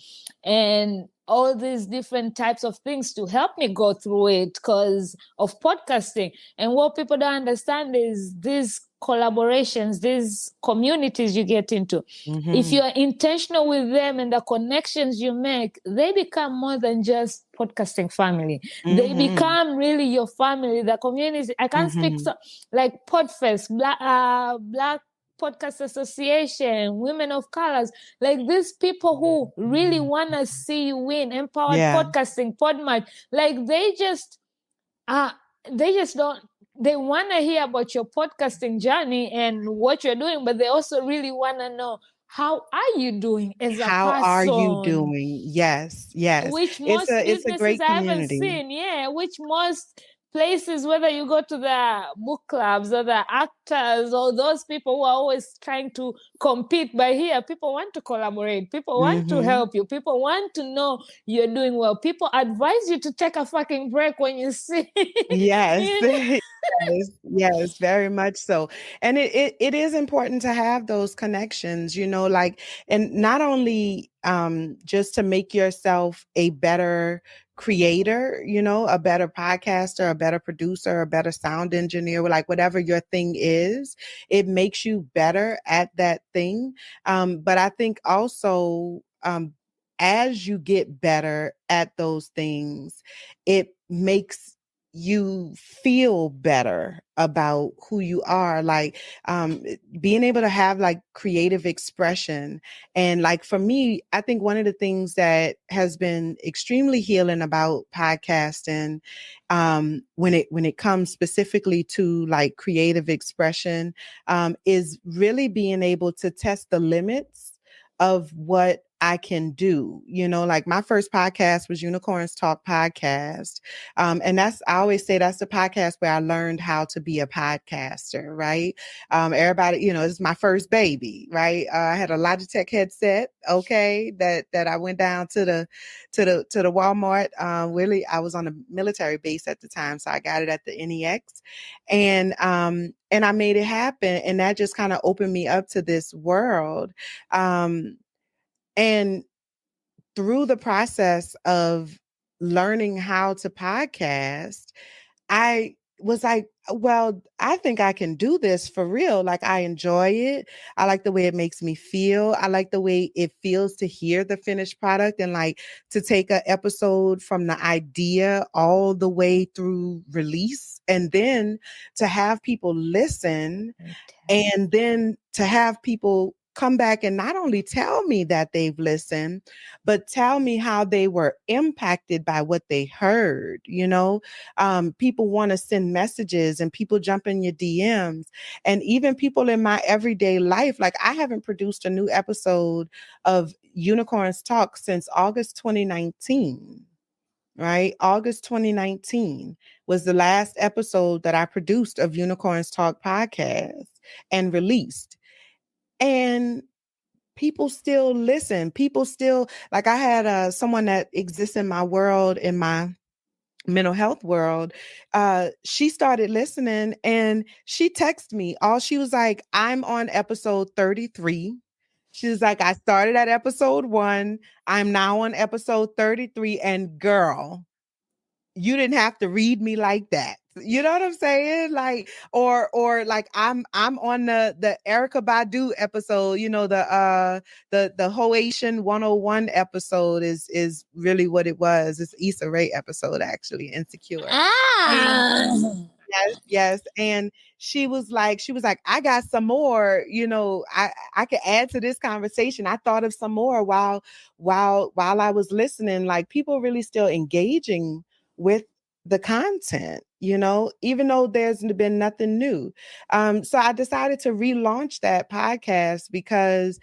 all these different types of things to help me go through it because of podcasting. And what people don't understand is these collaborations, these communities you get into. If you are intentional with them and the connections you make, they become more than just podcasting family. They become really your family, the community. I can't speak like Podfest, Black Podcast Association, Women of Colors, like these people who really want to see you win, Empowered Podcasting, Podmatch, like they just don't, they want to hear about your podcasting journey and what you're doing, but they also really want to know, how are you doing as a person? How are you doing? Yes. Which most it's a businesses great I haven't community. seen. Yeah, which most places, whether you go to the book clubs or the actors or those people who are always trying to compete, but here people want to collaborate, people want to help you, people want to know you're doing well, people advise you to take a fucking break when you see Yes. Yes, very much so. And it is important to have those connections, you know, like, and not only just to make yourself a better creator, you know, a better podcaster, a better producer, a better sound engineer, like whatever your thing is, it makes you better at that thing. But I think also as you get better at those things, it makes you feel better about who you are, like being able to have like creative expression. And like for me, I think one of the things that has been extremely healing about podcasting, when it comes specifically to like creative expression, is really being able to test the limits of what I can do. You know, like my first podcast was Unicorns Talk Podcast. And I always say that's the podcast where I learned how to be a podcaster, right? Everybody, you know, it's my first baby, right? I had a Logitech headset, okay, that I went down to the Walmart. Really, I was on a military base at the time, so I got it at the NEX. And I made it happen. And that just kind of opened me up to this world. And through the process of learning how to podcast, I was like, well, I think I can do this for real. Like, I enjoy it. I like the way it makes me feel. I like the way it feels to hear the finished product and like to take an episode from the idea all the way through release, and then to have people listen, and then to have people come back and not only tell me that they've listened, but tell me how they were impacted by what they heard. You know, people want to send messages and people jump in your DMs, and even people in my everyday life. Like, I haven't produced a new episode of Unicorns Talk since August 2019. Right? August 2019 was the last episode that I produced of Unicorns Talk podcast and released. And people still listen. People still, like, I had someone that exists in my world, in my mental health world. She started listening and she texted me. She was like, I'm on episode 33. She was like, I started at episode 1. I'm now on episode 33. And girl, you didn't have to read me like that. You know what I'm saying? Like, or like I'm on the Erica Badu episode, you know, the Hoatian 101 episode is really what it was. It's Issa Rae episode, actually, Insecure. Yes. And she was like, I got some more, you know, I could add to this conversation. I thought of some more while I was listening. Like, people really still engaging with the content, you know, even though there's been nothing new. So I decided to relaunch that podcast because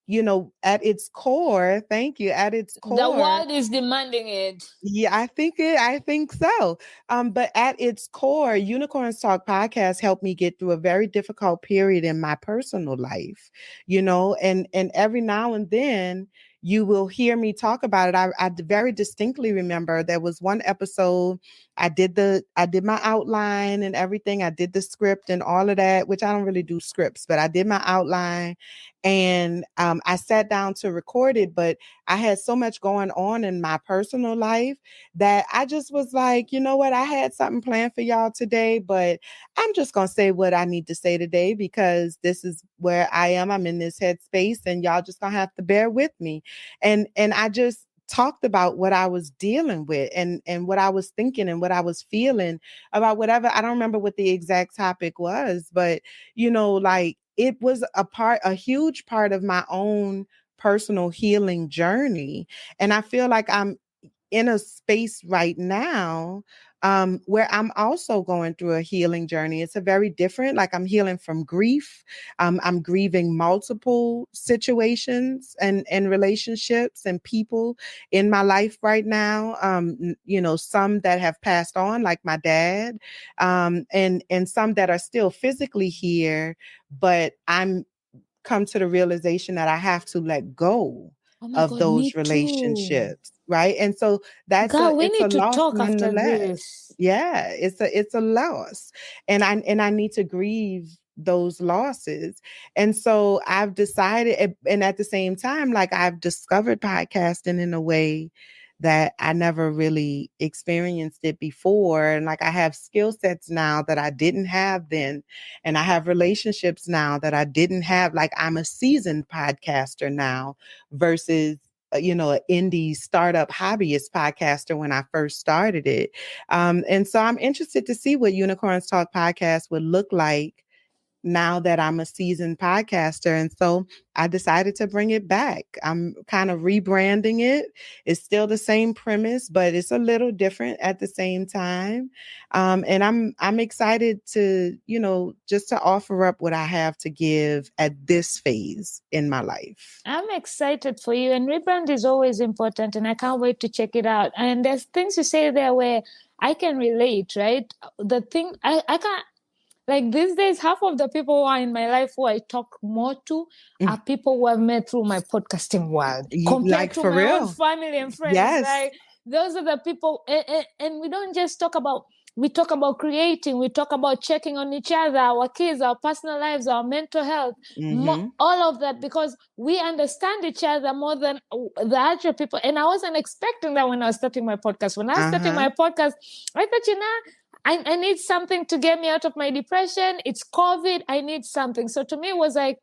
you know, at its core, thank you, at its core, the world is demanding it. Yeah, I think so. But at its core, Unicorns Talk podcast helped me get through a very difficult period in my personal life, you know, and every now and then you will hear me talk about it. I very distinctly remember there was one episode I did my outline and everything. I did the script and all of that, which I don't really do scripts, but I did my outline and I sat down to record it, but I had so much going on in my personal life that I just was like, you know what? I had something planned for y'all today, but I'm just going to say what I need to say today because this is where I am. I'm in this headspace and y'all just going to have to bear with me. And I just talked about what I was dealing with and what I was thinking and what I was feeling about whatever. I don't remember what the exact topic was, but you know, like it was a huge part of my own personal healing journey. And I feel like I'm in a space right now where I'm also going through a healing journey. It's a very different, like I'm healing from grief. I'm grieving multiple situations and relationships and people in my life right now. You know, some that have passed on, like my dad, and some that are still physically here, but I'm come to the realization that I have to let go of those relationships. Right. And so God, we it's a need to loss talk after nonetheless. this. Yeah, it's a loss. And I need to grieve those losses. And so I've decided, and at the same time, like I've discovered podcasting in a way that I never really experienced it before. And like I have skill sets now that I didn't have then. And I have relationships now that I didn't have. Like I'm a seasoned podcaster now versus you know, an indie startup hobbyist podcaster when I first started it. And so I'm interested to see what Unicorns Talk podcast would look like now that I'm a seasoned podcaster. And so I decided to bring it back. I'm kind of rebranding it. It's still the same premise, but it's a little different at the same time. And I'm excited to, you know, just to offer up what I have to give at this phase in my life. I'm excited for you, and rebrand is always important, and I can't wait to check it out. And there's things you say there where I can relate, right? The thing I can't, like these days, half of the people who are in my life who I talk more to are people who I've met through my podcasting world, compared like, to for my real? own family and friends. Yes. Like those are the people, and we don't just talk about. We talk about creating. We talk about checking on each other, our kids, our personal lives, our mental health, all of that, because we understand each other more than the other people. And I wasn't expecting that when I was starting my podcast. When I was starting my podcast, I thought, you know, I need something to get me out of my depression. It's COVID. I need something. So to me, it was like,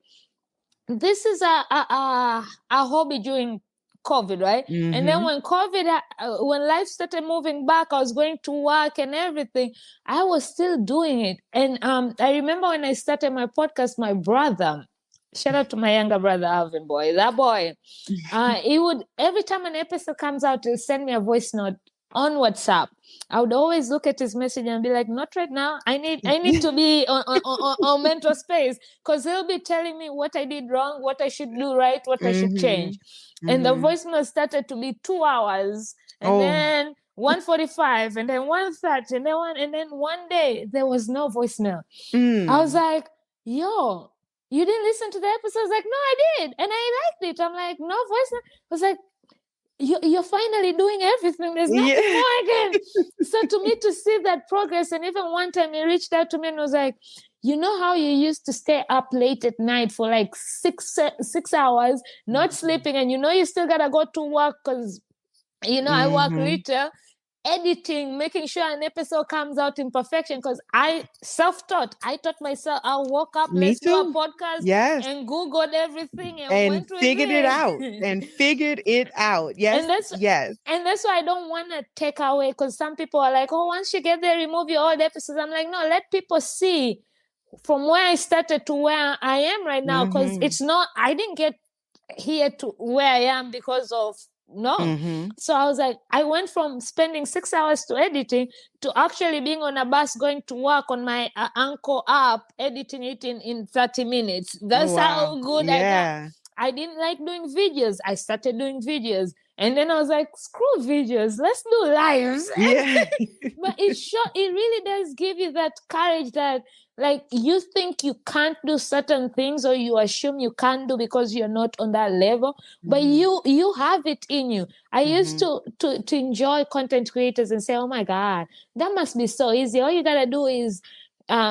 this is a hobby during COVID, right? And then when COVID, when life started moving back, I was going to work and everything. I was still doing it. And I remember when I started my podcast, my brother, shout out to my younger brother, Alvin boy, that boy, he would, every time an episode comes out, he'll send me a voice note on WhatsApp. I would always look at his message and be like, not right now. I need to be on mental space, because he'll be telling me what I did wrong, what I should do right, what I should change. And the voicemail started to be 2 hours, and then 1:45, and then 1:30, and then one day there was no voicemail. I was like, yo, you didn't listen to the episode? I was like, no, I did, and I liked it. I'm like, no voicemail. I was like, you're finally doing everything. There's nothing more again. So to me, to see that progress, and even one time he reached out to me and was like, you know how you used to stay up late at night for like 6 hours, not sleeping, and you still gotta go to work because I work retail, editing, making sure an episode comes out in perfection, because I self-taught. I taught myself. I woke up, Me let's do a too. podcast, Yes. and Googled everything and And went with figured it out. Yes. Yes. And that's why I don't want to take away, because some people are like, oh, once you get there, remove your old episodes. I'm like, no, let people see from where I started to where I am right now, because it's not, I didn't get here to where I am because of So I was like, I went from spending 6 hours to editing to actually being on a bus going to work on my Anchor app, editing it in 30 minutes. That's how good I got. I didn't like doing videos. I started doing videos. And then I was like, screw videos, let's do lives. But it really does give you that courage that, like, you think you can't do certain things, or you assume you can't do because you're not on that level, but you have it in you. I used to enjoy content creators and say, oh my God, that must be so easy. All you gotta do is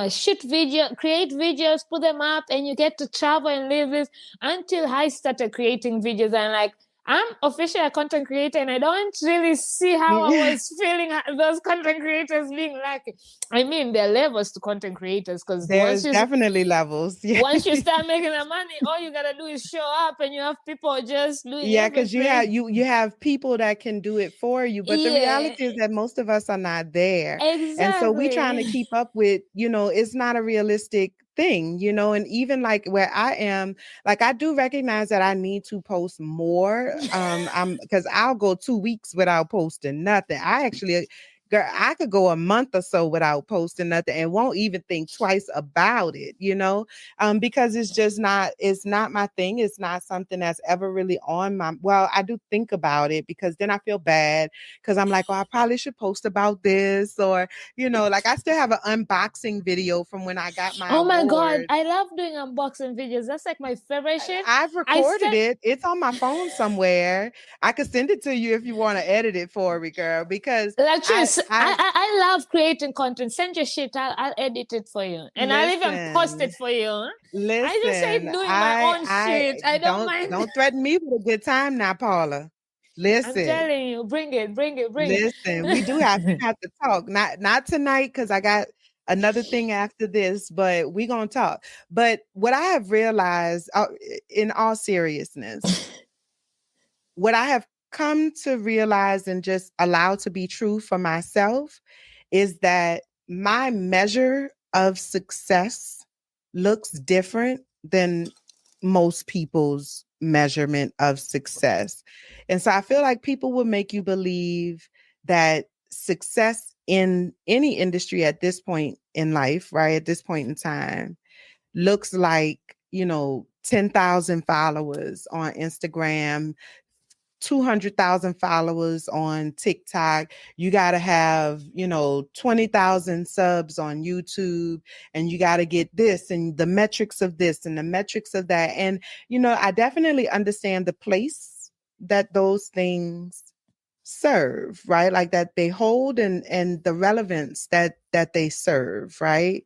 shoot video, create videos, put them up, and you get to travel and live this. Until I started creating videos, and like, I'm officially a content creator, and I don't really see how I was feeling those content creators being like. I mean, there are levels to content creators, because there's definitely levels. Once you start making the money, all you gotta do is show up, and you have people just doing because you have people that can do it for you, but the reality is that most of us are not there. Exactly. And so we're trying to keep up with, it's not a realistic thing, and even like where I am, like, I do recognize that I need to post more. Because I'll go 2 weeks without posting nothing. Girl, I could go a month or so without posting nothing and won't even think twice about it, because it's not my thing. It's not something that's ever really on I do think about it, because then I feel bad, because I'm like, oh, I probably should post about this, or, like, I still have an unboxing video from when I got my Oh my award. God, I love doing unboxing videos. That's like my favorite shit. I've recorded it. It's on my phone somewhere. I could send it to you if you want to edit it for me, girl, because Latrice, I love creating content. Send your shit. I'll edit it for you. And I'll even post it for you. Listen, I just hate doing my own shit. I don't mind. Don't threaten me with a good time now, Paula. Listen. I'm telling you, bring it. Listen, we do have to talk. Not tonight, because I got another thing after this, but we're going to talk. But what I have realized, in all seriousness, what I have come to realize and just allow to be true for myself is that my measure of success looks different than most people's measurement of success. And so I feel like people will make you believe that success in any industry at this point in life, right, at this point in time, looks like, 10,000 followers on Instagram, 200,000 followers on TikTok. You got to have, 20,000 subs on YouTube, and you got to get this and the metrics of this and the metrics of that. And, I definitely understand the place that those things serve, right? Like that they hold, and the relevance that they serve, right?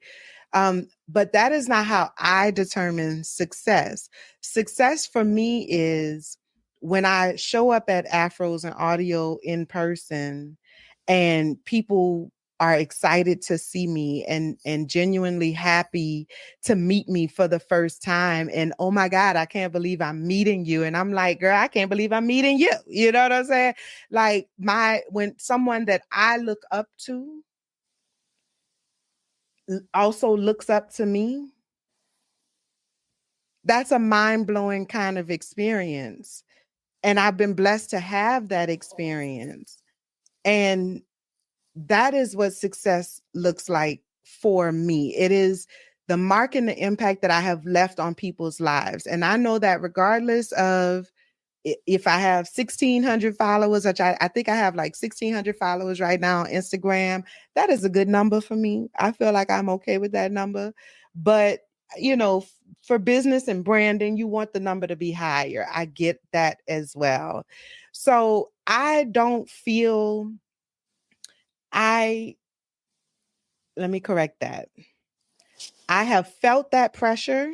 But that is not how I determine success. Success for me is when I show up at Afros and Audio in person, and people are excited to see me and genuinely happy to meet me for the first time. And, oh my God, I can't believe I'm meeting you. And I'm like, girl, I can't believe I'm meeting you. You know what I'm saying? Like when someone that I look up to also looks up to me, that's a mind-blowing kind of experience. And I've been blessed to have that experience. And that is what success looks like for me. It is the mark and the impact that I have left on people's lives. And I know that regardless of if I have 1,600 followers, which I think I have like 1,600 followers right now on Instagram, that is a good number for me. I feel like I'm okay with that number. But, for business and branding, you want the number to be higher. I get that as well. So I don't feel let me correct that. I have felt that pressure,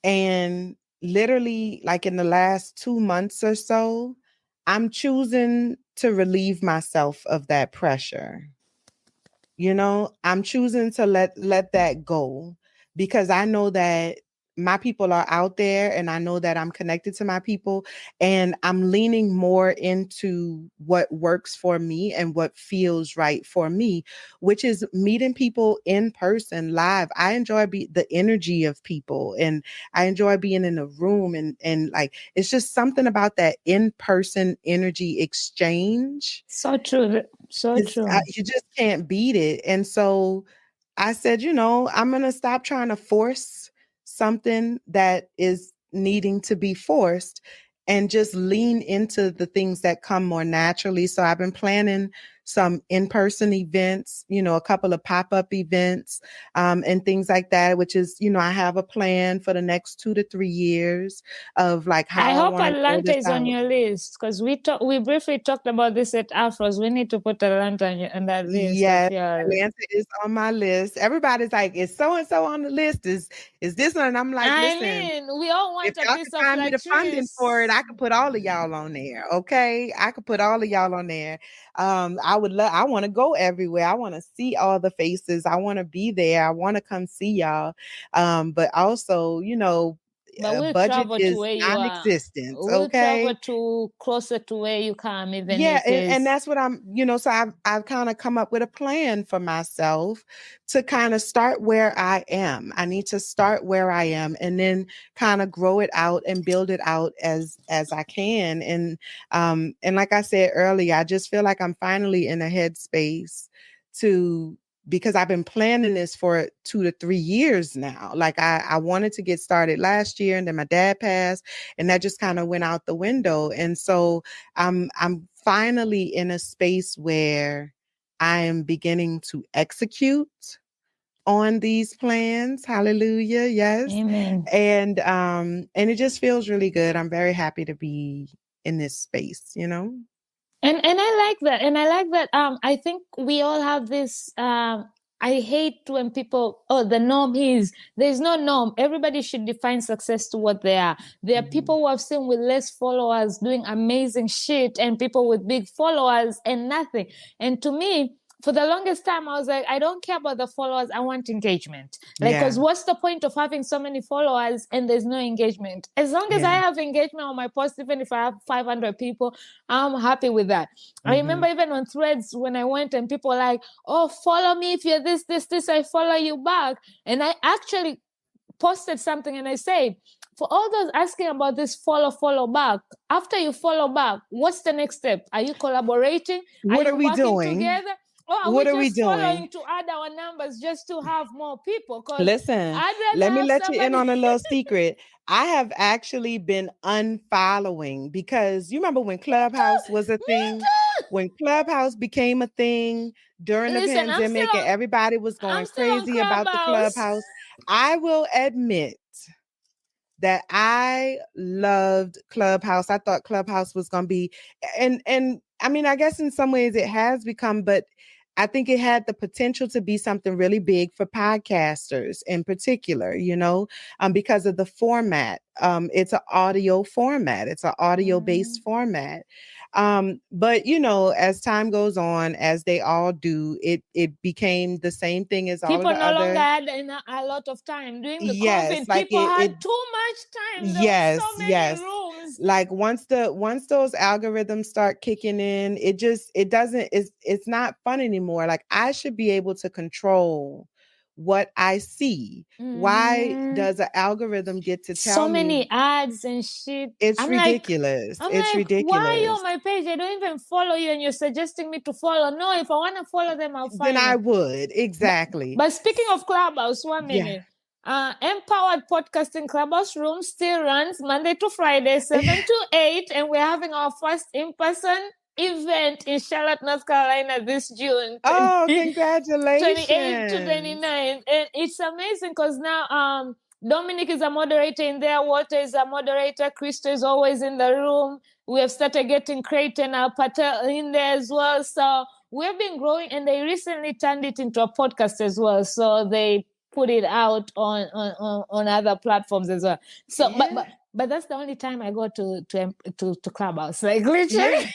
and literally like in the last 2 months or so, I'm choosing to relieve myself of that pressure. You know, I'm choosing to let that go, because I know that my people are out there, and I know that I'm connected to my people, and I'm leaning more into what works for me and what feels right for me, which is meeting people in person live. I enjoy the energy of people, and I enjoy being in a room, and like it's just something about that in-person energy exchange. So true. So true. You just can't beat it. And so I said, you know, I'm going to stop trying to force something that is needing to be forced, and just lean into the things that come more naturally. So I've been planning some in-person events, you know, a couple of pop-up events, and things like that, which is, you know, I have a plan for the next 2 to 3 years of like how I I hope want to roll Atlanta this is out. on your list, because we briefly talked about this at Afros. We need to put Atlanta on that list. Yes, Of your... Atlanta is on my list. Everybody's like, is so and so on the list? Is this one? And I'm like, I listen, mean, we all if want a y'all piece can of find me the funding for it, Latrice. I could put all of y'all on there. Okay, I could put all of y'all on there. I would love. I want to go everywhere. I want to see all the faces. I want to be there. I want to come see y'all. But also, you know, But we'll budget travel to is where you are. non-existent. We'll travel Okay. to closer to where you come, even Yeah, if it's... and that's what I'm, you know, so I've kind of come up with a plan for myself to kind of start where I am. I need to start where I am, and then kind of grow it out and build it out as I can. And like I said earlier, I just feel like I'm finally in a headspace to, because I've been planning this for 2 to 3 years now. Like I wanted to get started last year, and then my dad passed, and that just kind of went out the window. And so I'm finally in a space where I am beginning to execute on these plans. Hallelujah. Yes. Amen. And it just feels really good. I'm very happy to be in this space, you know. And I like that. And I like that. I think we all have this. I hate when people, the norm is, there's no norm. Everybody should define success to what they are. There are people who I've seen with less followers doing amazing shit, and people with big followers and nothing. And to me, for the longest time, I was like, I don't care about the followers. I want engagement. Like, because what's the point of having so many followers and there's no engagement? As long as I have engagement on my post, even if I have 500 people, I'm happy with that. I remember even on Threads when I went and people were like, oh, follow me if you're this, I follow you back. And I actually posted something and I said, for all those asking about this follow back, after you follow back, what's the next step? Are you collaborating? What are we working doing together? Or are What we are we just doing? following to add our numbers just to have more people? Listen, let me let you in on a little secret. I have actually been unfollowing, because you remember when Clubhouse was a thing? When Clubhouse became a thing during the pandemic, and everybody was going crazy about the Clubhouse, I will admit that I loved Clubhouse. I thought Clubhouse was going to be, and I mean, I guess in some ways it has become, but I think it had the potential to be something really big for podcasters in particular, you know, because of the format. It's an audio format. It's an audio-based format. But you know, as time goes on, as they all do, it became the same thing as all of the people no other. longer had a lot of time during the Yes, COVID. like People had too much time. There were so many rooms. Like once those algorithms start kicking in, it's not fun anymore. Like I should be able to control what I see. Why does an algorithm get to tell me so many ads and shit? It's ridiculous. It's ridiculous. Why are you on my page? I don't even follow you, and you're suggesting me to follow. No, if I want to follow them, I'll find then I would. Exactly. But speaking of Clubhouse, 1 minute. Empowered Podcasting Clubhouse Room still runs Monday to Friday, 7 to 8, and we're having our first in-person event in Charlotte, North Carolina this June. Oh, congratulations. 28 to 29. And it's amazing because now Dominic is a moderator in there. Walter is a moderator. Krista is always in the room. We have started getting Creighton Patel in there as well. So we've been growing, and they recently turned it into a podcast as well. So they put it out on other platforms as well. So, Yeah. but that's the only time I go to Clubhouse. Like literally. Yeah.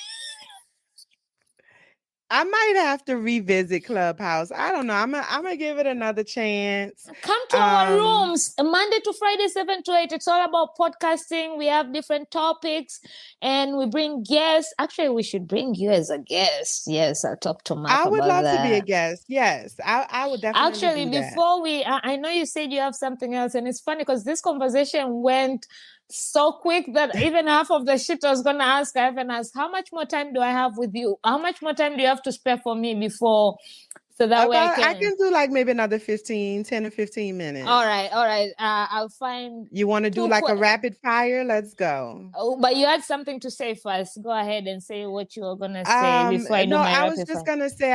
I might have to revisit Clubhouse. I don't know. I'm gonna give it another chance. Come to our rooms Monday to Friday, 7 to 8. It's all about podcasting. We have different topics and we bring guests. Actually, we should bring you as a guest. Yes, I'll talk to Mark I would about love to be a that. guest. Yes, I would definitely Actually, do that. before I know you said you have something else, and it's funny because this conversation went so quick that even half of the shit I was gonna ask, I haven't asked. How much more time do I have with you? How much more time do you have to spare for me before? So that way I can do like maybe another 10 or 15 minutes. All right. I'll find. You want to do like a rapid fire? Let's go. Oh, but you had something to say first. Go ahead and say what you were gonna say before I do my I rapid was just fire. gonna say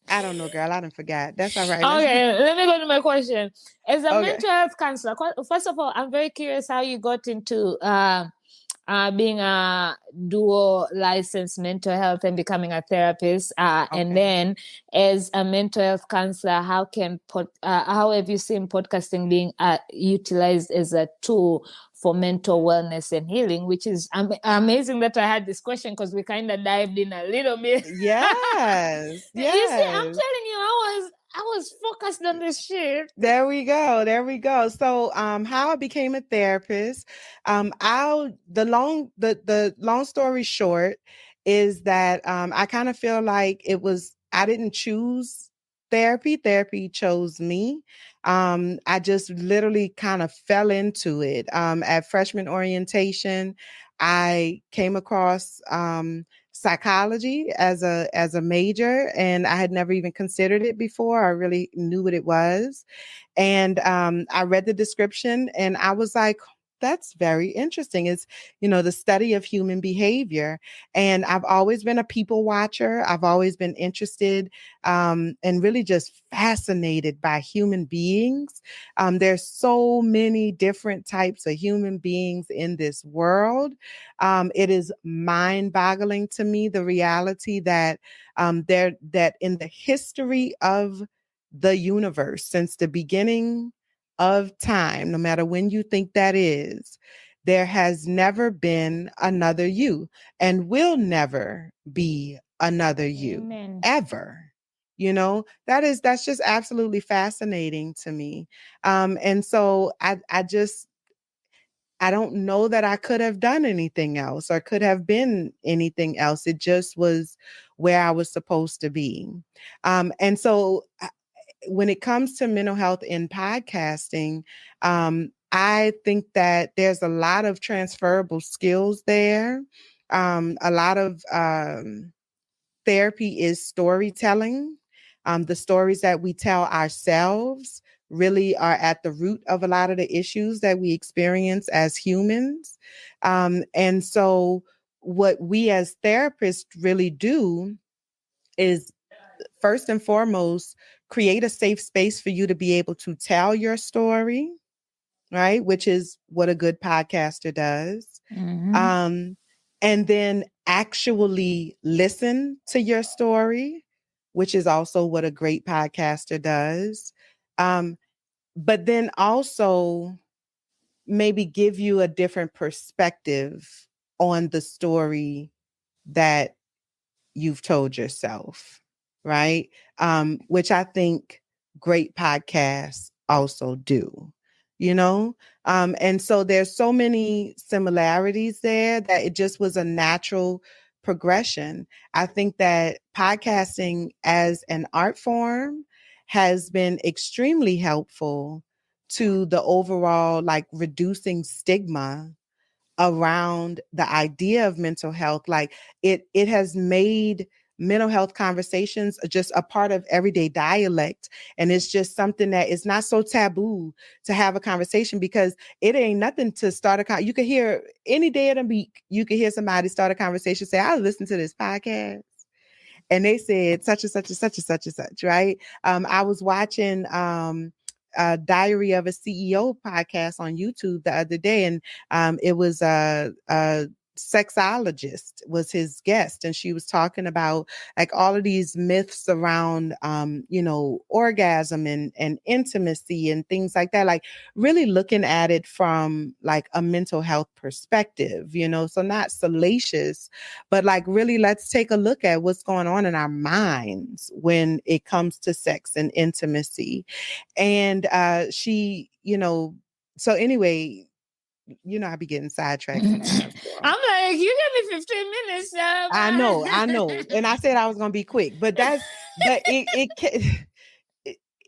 I don't know, girl. I didn't forget. That's all right. Okay, let me go to my question. As a mental health counselor, first of all, I'm very curious how you got into being a dual licensed mental health and becoming a therapist. And then as a mental health counselor, how have you seen podcasting being utilized as a tool for mental wellness and healing, which is amazing that I had this question because we kind of dived in a little bit. Yes. You see, I'm telling you, I was focused on this shit. There we go. So, how I became a therapist. The long story short is that I kind of feel like I didn't choose therapy. Therapy chose me. I just literally kind of fell into it. At freshman orientation, I came across psychology as a major, and I had never even considered it before. I really knew what it was. And I read the description and I was like, that's very interesting. It's, the study of human behavior. And I've always been a people watcher. I've always been interested and really just fascinated by human beings. There's so many different types of human beings in this world. It is mind-boggling to me, the reality that that in the history of the universe, since the beginning of time, no matter when you think that is, there has never been another you and will never be another you. Amen. Ever. That's just absolutely fascinating to me. And so I don't know that I could have done anything else or could have been anything else. It just was where I was supposed to be. And so when it comes to mental health in podcasting, I think that there's a lot of transferable skills there. A lot of therapy is storytelling. The stories that we tell ourselves really are at the root of a lot of the issues that we experience as humans. And so what we as therapists really do is, first and foremost, create a safe space for you to be able to tell your story, right? Which is what a good podcaster does. Mm-hmm. And then actually listen to your story, which is also what a great podcaster does. But then also maybe give you a different perspective on the story that you've told yourself, right? Which I think great podcasts also do, and so there's so many similarities there that it just was a natural progression. I think that podcasting as an art form has been extremely helpful to the overall, reducing stigma around the idea of mental health. Like it has made mental health conversations just a part of everyday dialect. And it's just something that is not so taboo to have a conversation, because it ain't nothing to start you could hear any day of the week, you could hear somebody start a conversation, say, I listened to this podcast and they said such and such and such and such and such, right? I was watching Diary of a CEO podcast on YouTube the other day, and it was a sexologist was his guest, and she was talking about like all of these myths around orgasm and intimacy and things like that, like really looking at it from like a mental health perspective, so not salacious, but like really let's take a look at what's going on in our minds when it comes to sex and intimacy. And she, so anyway, I be getting sidetracked sometimes. Girl. I'm like, you gave me 15 minutes. I know. And I said I was going to be quick, but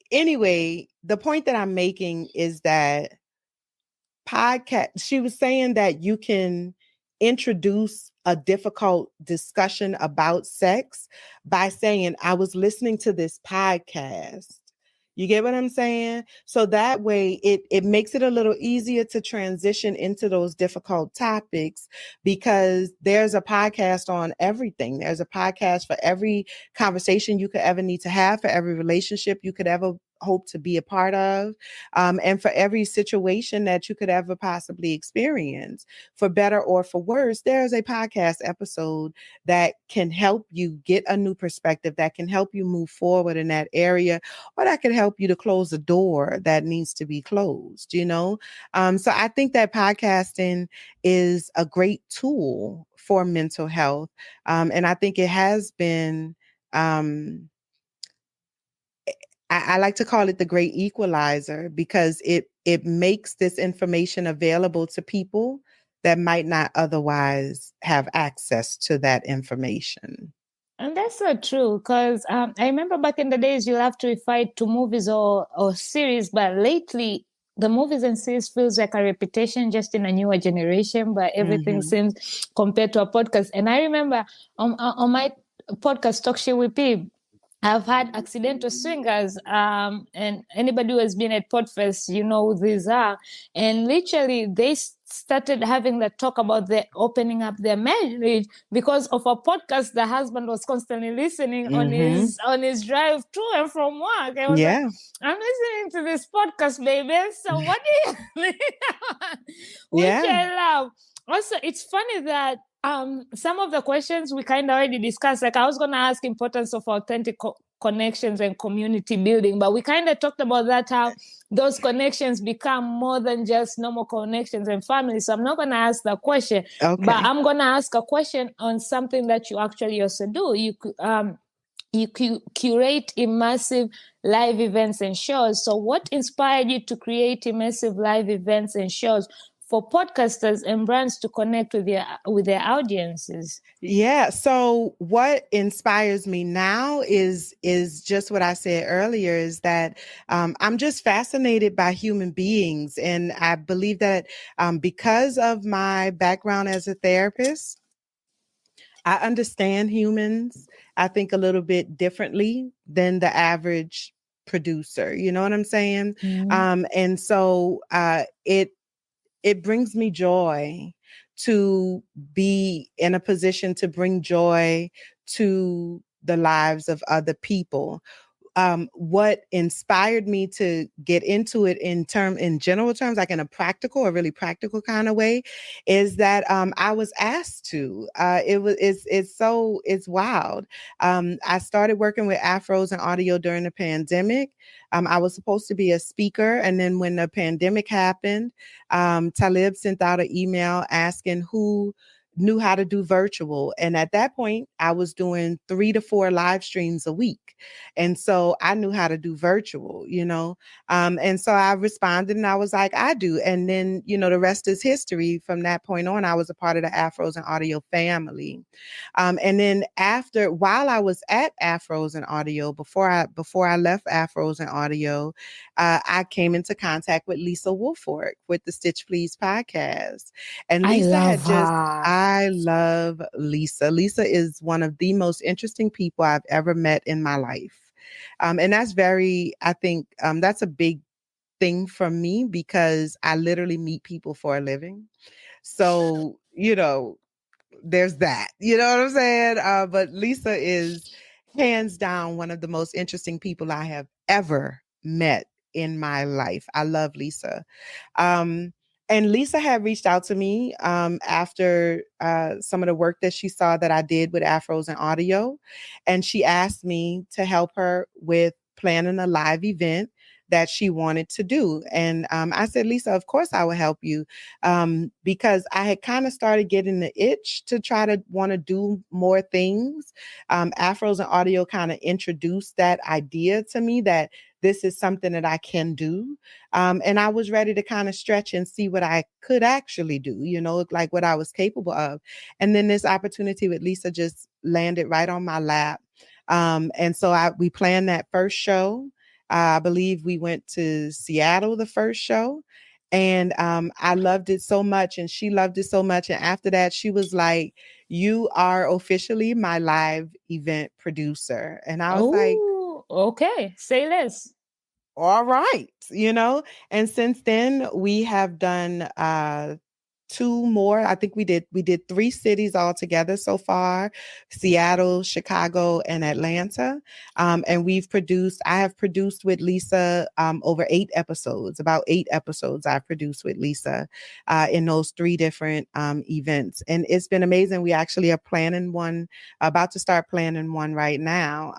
anyway, the point that I'm making is that she was saying that you can introduce a difficult discussion about sex by saying, I was listening to this podcast. You get what I'm saying? So that way it makes it a little easier to transition into those difficult topics, because there's a podcast on everything. There's a podcast for every conversation you could ever need to have, for every relationship you could ever hope to be a part of, and for every situation that you could ever possibly experience, for better or for worse. There's a podcast episode that can help you get a new perspective, that can help you move forward in that area, or that can help you to close a door that needs to be closed, So I think that podcasting is a great tool for mental health. And I think it has been, I like to call it the great equalizer, because it makes this information available to people that might not otherwise have access to that information. And that's so true, because I remember back in the days you have to refer to movies or series, but lately the movies and series feels like a repetition just in a newer generation, but everything seems compared to a podcast. And I remember on my podcast Talk Shit with Pib, I've had accidental swingers, and anybody who has been at Podfest, who these are. And literally, they started having the talk about the opening up their marriage because of a podcast the husband was constantly listening on his drive to and from work. I was like, I'm listening to this podcast, baby. So what do you think? Which I love. Also, it's funny that some of the questions we kind of already discussed. Like I was going to ask importance of authentic connections and community building, but we kind of talked about that, how those connections become more than just normal connections and family. So I'm not going to ask the question, but I'm going to ask a question on something that you actually also do. You curate immersive live events and shows. So what inspired you to create immersive live events and shows for podcasters and brands to connect with their audiences? Yeah. So what inspires me now is just what I said earlier, is that I'm just fascinated by human beings. And I believe that because of my background as a therapist, I understand humans, I think, a little bit differently than the average producer. You know what I'm saying? And so it brings me joy to be in a position to bring joy to the lives of other people. What inspired me to get into it in general terms, like in a really practical kind of way, is that I was asked to. It's wild. I started working with Afros and audio during the pandemic. I was supposed to be a speaker, and then when the pandemic happened, Talib sent out an email asking who knew how to do virtual. And at that point, I was doing 3 to 4 live streams a week. And so I knew how to do virtual, and so I responded and I was like, I do. And then, the rest is history. From that point on, I was a part of the Afros and Audio family. And then while I was at Afros and Audio, before I left Afros and Audio, I came into contact with Lisa Woolfolk with the Stitch Please podcast. And Lisa I love Lisa. Lisa is one of the most interesting people I've ever met in my life. And that's that's a big thing for me, because I literally meet people for a living. So, there's that, you know what I'm saying? But Lisa is hands down one of the most interesting people I have ever met in my life. I love Lisa. And Lisa had reached out to me after some of the work that she saw that I did with Afros and Audio. And she asked me to help her with planning a live event that she wanted to do. And I said, Lisa, of course I will help you, because I had kind of started getting the itch to try to want to do more things. Afros and Audio kind of introduced that idea to me that this is something that I can do. And I was ready to kind of stretch and see what I could actually do, like what I was capable of. And then this opportunity with Lisa just landed right on my lap. And so we planned that first show. I believe we went to Seattle the first show, and I loved it so much, and she loved it so much. And after that, she was like, "You are officially my live event producer." And I was like, Oh, okay. Say less. all right, and since then we have done two more. I think we did 3 cities altogether so far: Seattle, Chicago, and Atlanta. And I have produced with Lisa over 8 episodes, about 8 episodes I've produced with Lisa in those 3 different events. And it's been amazing. We actually are about to start planning one right now.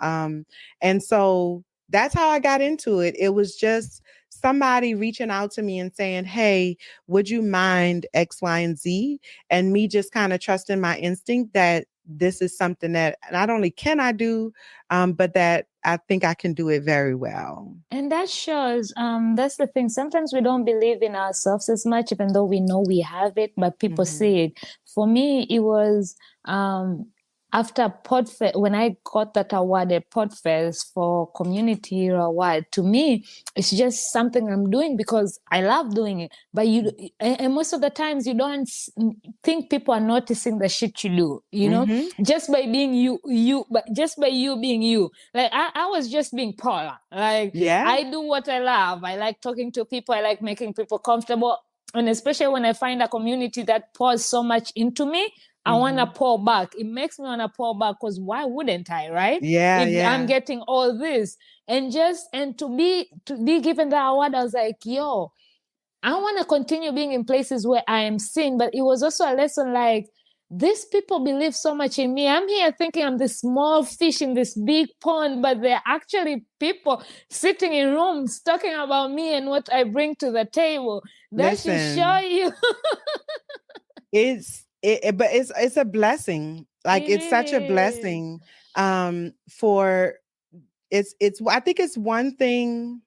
And so that's how I got into it. It was just somebody reaching out to me and saying, hey, would you mind X, Y, and Z? And me just kind of trusting my instinct that this is something that not only can I do, but that I think I can do it very well. And that shows, that's the thing. Sometimes we don't believe in ourselves as much, even though we know we have it, but people see it. For me, it was after Podfest, when I got that award at Podfest for Community Hero Award. To me, it's just something I'm doing because I love doing it. But and most of the times you don't think people are noticing the shit you do, just by being you, but just by you being you. Like I was just being Paula. Like I do what I love. I like talking to people. I like making people comfortable. And especially when I find a community that pours so much into me, I want to pour back. It makes me want to pour back because why wouldn't I, right? If I'm getting all this and to be given the award, I was like, yo, I want to continue being in places where I am seen. But it was also a lesson like, these people believe so much in me. I'm here thinking I'm this small fish in this big pond, but they're actually people sitting in rooms talking about me and what I bring to the table. That should show you. But it's a blessing. Like it's such a blessing. I think it's one thing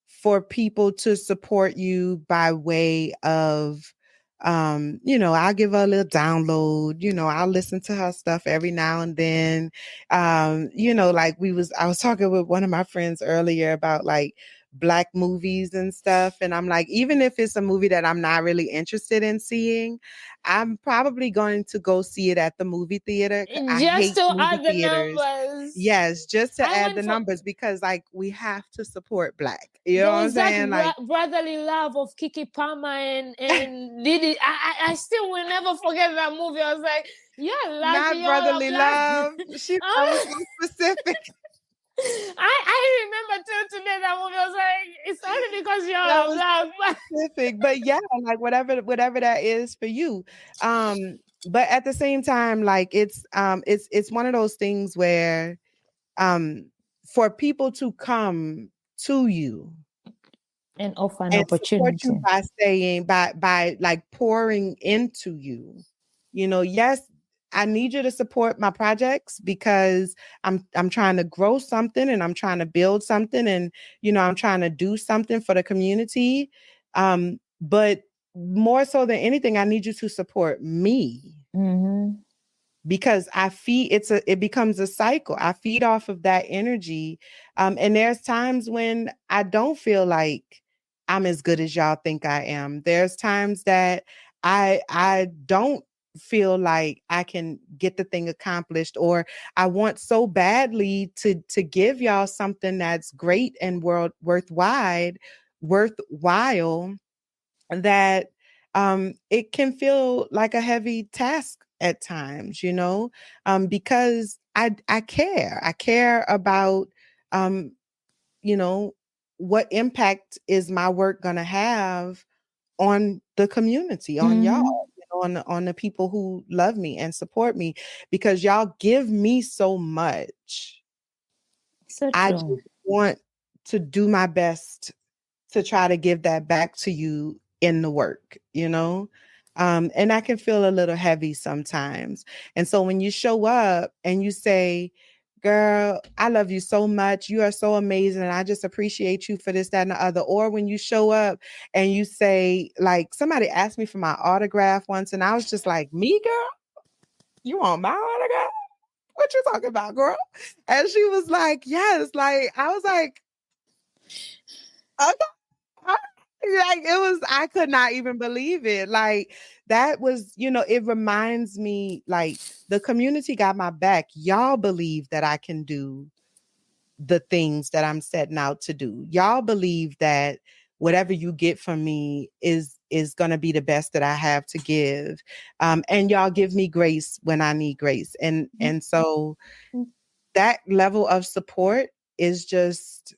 for people to support you by way of I'll give her a little download, I'll listen to her stuff every now and then. Like I was talking with one of my friends earlier about like Black movies and stuff. And I'm like, even if it's a movie that I'm not really interested in seeing, I'm probably going to go see it at the movie theater. I hate movie theaters. Numbers. Yes, just to add the numbers, because like we have to support Black. You know what I'm saying? Like brotherly love of Kiki Palmer and Didi. I still will never forget that movie. I was like, yeah, not brotherly love. She was so specific. I remember till today that movie. I was like, it's only because you're Black. Specific, but yeah, like whatever that is for you. But at the same time, like it's one of those things where for people to come to you and offer an opportunity support you by saying by like pouring into you, yes, I need you to support my projects because I'm trying to grow something and I'm trying to build something and I'm trying to do something for the community. But more so than anything, I need you to support me. Because it becomes a cycle. I feed off of that energy. And there's times when I don't feel like I'm as good as y'all think I am. There's times that I don't feel like I can get the thing accomplished, or I want so badly to give y'all something that's great and worthwhile that it can feel like a heavy task at times, because I care about what impact is my work going to have on the community, on y'all, on the people who love me and support me, because y'all give me so much. So I just true. want to do my best to try to give that back to you in the work, and I can feel a little heavy sometimes. And so when you show up and you say, girl, I love you so much, you are so amazing, and I just appreciate you for this, that, and the other. Or when you show up and you say, like, somebody asked me for my autograph once, and I was just like, me, girl? You want my autograph? What you talking about, girl? And she was like, yes. Like, I was like, okay. Like, it was, I could not even believe it. Like, that was, it reminds me, like, the community got my back. Y'all believe that I can do the things that I'm setting out to do. Y'all believe that whatever you get from me is going to be the best that I have to give. And y'all give me grace when I need grace. And so that level of support is just,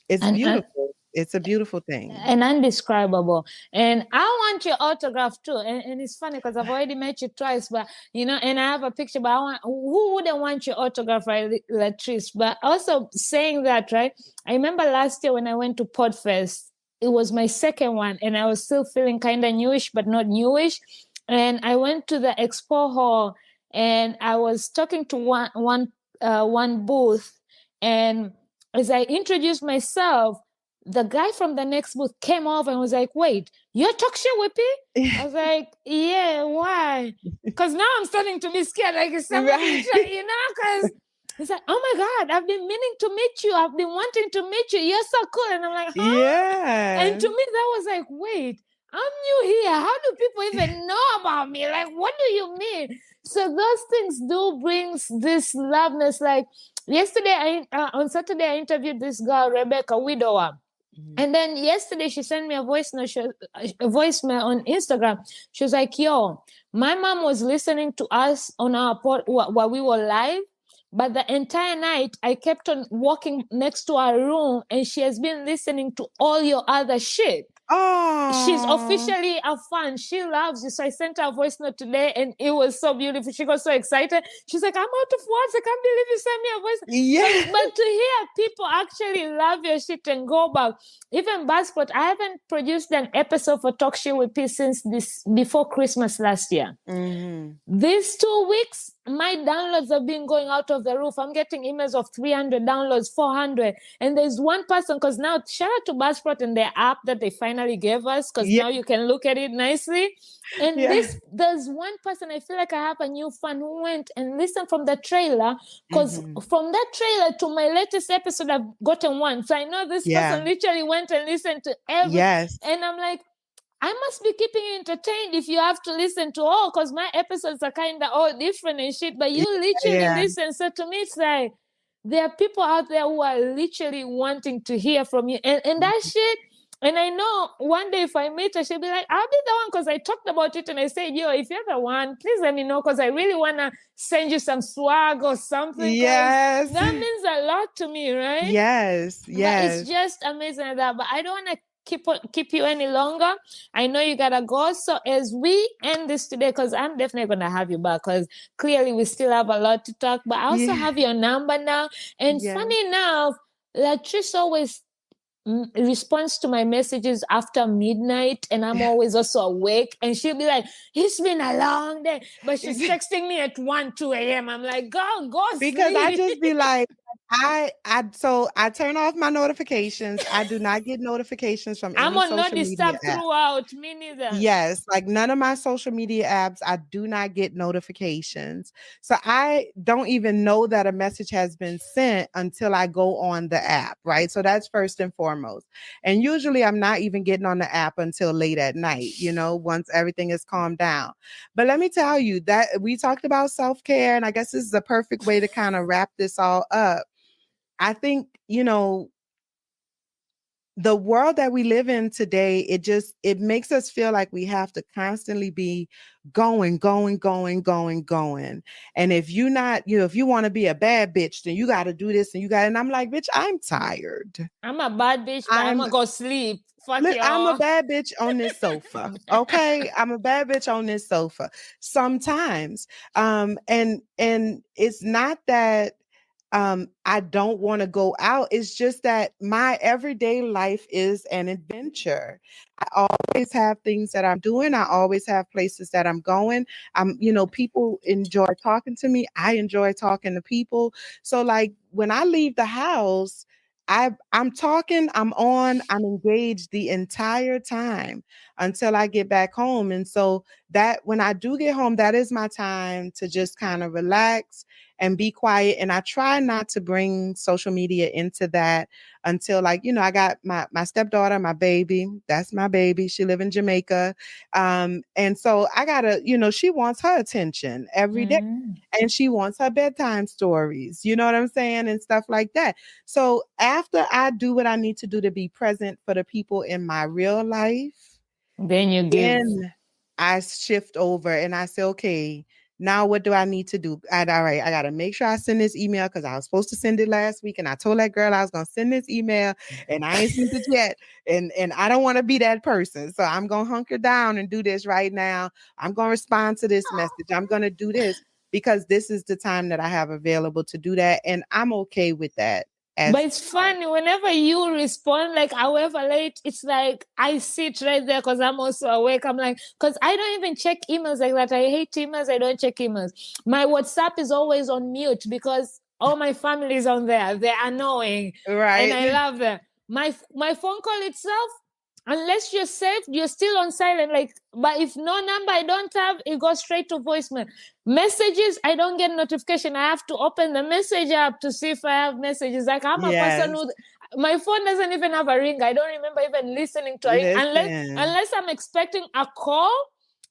it's beautiful. It's a beautiful thing. And undescribable. And I want your autograph too. And it's funny because I've already met you twice, but and I have a picture, but who wouldn't want your autograph, right, Latrice? But also saying that, right? I remember last year when I went to Podfest, it was my second one, and I was still feeling kind of newish, but not newish. And I went to the expo hall, and I was talking to one booth, and as I introduced myself, the guy from the next booth came over and was like, wait, you're Talk Shit Whippy? I was like, yeah, why? Because now I'm starting to be scared. Like, it's somebody, because he's like, oh my God, I've been meaning to meet you. I've been wanting to meet you. You're so cool. And I'm like, huh? Yeah. And to me, that was like, wait, I'm new here. How do people even know about me? Like, what do you mean? So those things do brings this loveness. Like yesterday, on Saturday, I interviewed this girl, Rebecca, widower. And then yesterday she sent me a voicemail on Instagram. She was like, yo, my mom was listening to us on our pod while we were live, but the entire night I kept on walking next to her room and she has been listening to all your other shit. Oh, she's officially a fan. She loves you. So I sent her a voice note today and it was so beautiful. She got so excited. She's like, I'm out of words. I can't believe you sent me a voice. Yeah. But to hear people actually love your shit and go back, even Buzzsprout, I haven't produced an episode for Talk Shit with P since before Christmas last year. Mm-hmm. These 2 weeks, my downloads have been going out of the roof. I'm getting emails of 300 downloads, 400. And there's one person, because now, shout out to Buzzsprout and their app that they finally gave us, because now you can look at it nicely. And there's one person, I feel like I have a new fan who went and listened from the trailer, because from that trailer to my latest episode, I've gotten one. So I know this person literally went and listened to every. And I'm like, I must be keeping you entertained if you have to listen to all, because my episodes are kind of all different and shit, but you literally listen. So to me, it's like there are people out there who are literally wanting to hear from you. And that shit, and I know one day if I meet her, she'll be like, I'll be the one, because I talked about it and I said, yo, if you're the one, please let me know, because I really want to send you some swag or something. Yes. That means a lot to me, right? Yes. But it's just amazing like that. But I don't want to keep you any longer. I know you gotta go. So as we end this today, because I'm definitely gonna have you back, because clearly we still have a lot to talk, but I also have your number now. And funny enough, Latrice always responds to my messages after midnight, and I'm always also awake, and she'll be like, it's been a long day, but she's texting me at 1-2 a.m. I'm like, go because sleep. I just be like, I turn off my notifications. I do not get notifications from I'm any on no social media disturb app. throughout. Me neither. Yes, like none of my social media apps, I do not get notifications. So I don't even know that a message has been sent until I go on the app, right? So that's first and foremost. And usually I'm not even getting on the app until late at night, once everything is calmed down. But let me tell you that we talked about self-care, and I guess this is a perfect way to kind of wrap this all up. I think, the world that we live in today, it makes us feel like we have to constantly be going. And if you not, if you want to be a bad bitch, then you got to do this and I'm like, bitch, I'm tired. I'm a bad bitch, but I'm gonna go sleep. Fuck Look, I'm a y'all. bad bitch on this sofa. Okay. I'm a bad bitch on this sofa sometimes. And it's not that I don't want to go out. It's just that my everyday life is an adventure. I always have things that I'm doing. I always have places that I'm going. People enjoy talking to me. I enjoy talking to people. So like when I leave the house, I'm talking, I'm engaged the entire time until I get back home. And so that when I do get home, that is my time to just kind of relax and be quiet. And I try not to bring social media into that until I got my stepdaughter, my baby. That's my baby. She live in Jamaica. And so I gotta, she wants her attention every day. And she wants her bedtime stories, you know what I'm saying? And stuff like that. So after I do what I need to do to be present for the people in my real life, then I shift over and I say, okay, now what do I need to do? All right, I got to make sure I send this email because I was supposed to send it last week. And I told that girl I was going to send this email and I ain't sent it yet. And I don't want to be that person. So I'm going to hunker down and do this right now. I'm going to respond to this message. I'm going to do this because this is the time that I have available to do that. And I'm okay with that. But it's funny, whenever you respond, like however late, it's like I sit right there because I'm also awake. I'm like, because I don't even check emails like that. I hate emails. I don't check emails. My WhatsApp is always on mute because all my family is on there. They're annoying. Right. And I love them. My phone call itself, unless you're saved, you're still on silent. But if no number I don't have, it goes straight to voicemail. Messages, I don't get notification. I have to open the message app to see if I have messages. Like I'm a person who, my phone doesn't even have a ring. I don't remember even listening to a ring unless I'm expecting a call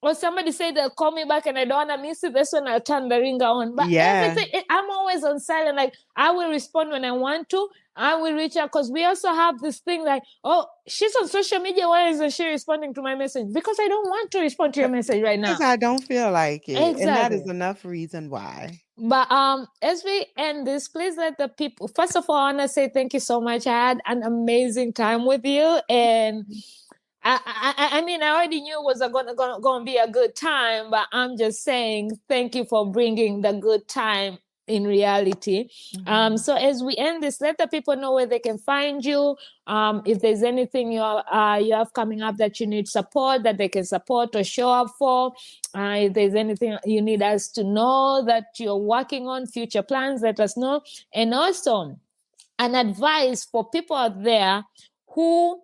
or somebody say they'll call me back and I don't want to miss it. That's when I'll turn the ringer on. But everything, I'm always on silent. Like I will respond when I want to. I will reach out because we also have this thing like, oh, she's on social media. Why isn't she responding to my message? Because I don't want to respond to your message right now. Because I don't feel like it. Exactly. And that is enough reason why. But as we end this, please let the people, first of all, I want to say thank you so much. I had an amazing time with you. And I mean, I already knew it was gonna be a good time, but I'm just saying thank you for bringing the good time in reality. So as we end this, let the people know where they can find you. If there's anything you have coming up that you need support, that they can support or show up for. If there's anything you need us to know that you're working on, future plans, let us know. And also an advice for people out there who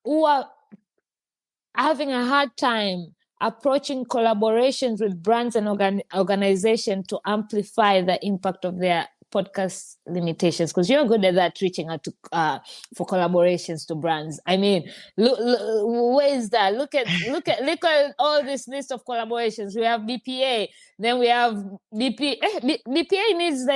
are having a hard time approaching collaborations with brands and organizations to amplify the impact of their podcast limitations, because you're good at that, reaching out to for collaborations to brands. I mean, look, where is that? Look at all this list of collaborations. We have BPA, then we have BP. BPA needs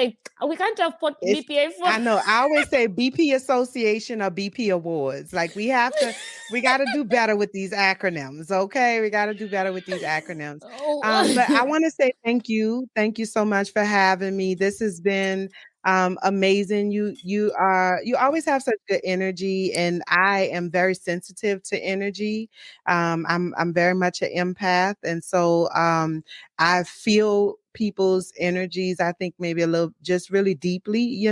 we can't have BPA for. I know. I always say BP Association or BP Awards. Like we got to do better with these acronyms. Okay, we got to do better with these acronyms. But I want to say thank you so much for having me. This has been amazing. You always have such good energy, and I am very sensitive to energy. I'm very much an empath, and so I feel people's energies, I think maybe a little, just really deeply,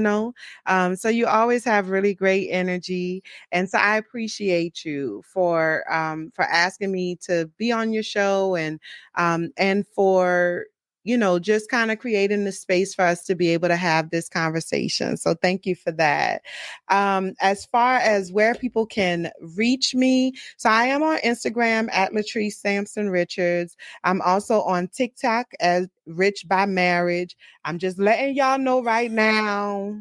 so you always have really great energy. And so I appreciate you for asking me to be on your show, and for just kind of creating the space for us to be able to have this conversation. So thank you for that. As far as where people can reach me, so I am on Instagram at Latrice Sampson Richards. I'm also on TikTok as Rich by Marriage. I'm just letting y'all know right now,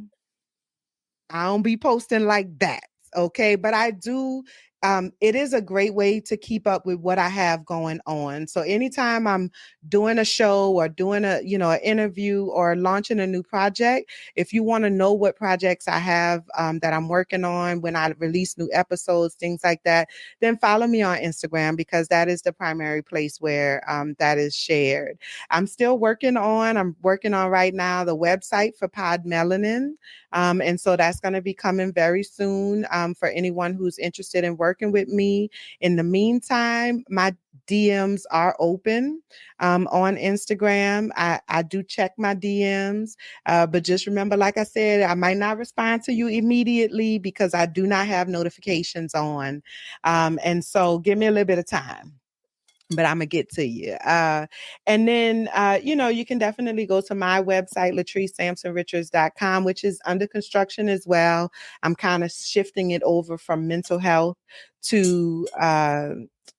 I don't be posting like that. Okay. But I do it is a great way to keep up with what I have going on. So anytime I'm doing a show or doing an interview or launching a new project, if you want to know what projects I have that I'm working on, when I release new episodes, things like that, then follow me on Instagram, because that is the primary place where that is shared. I'm working on right now the website for Podmelanin. And so that's going to be coming very soon for anyone who's interested in working with me. In the meantime, my DMs are open on Instagram. I do check my DMs, but just remember, like I said, I might not respond to you immediately because I do not have notifications on. And so give me a little bit of time, but I'm going to get to you. And then, you can definitely go to my website, latricesampsonrichards.com, which is under construction as well. I'm kind of shifting it over from mental health to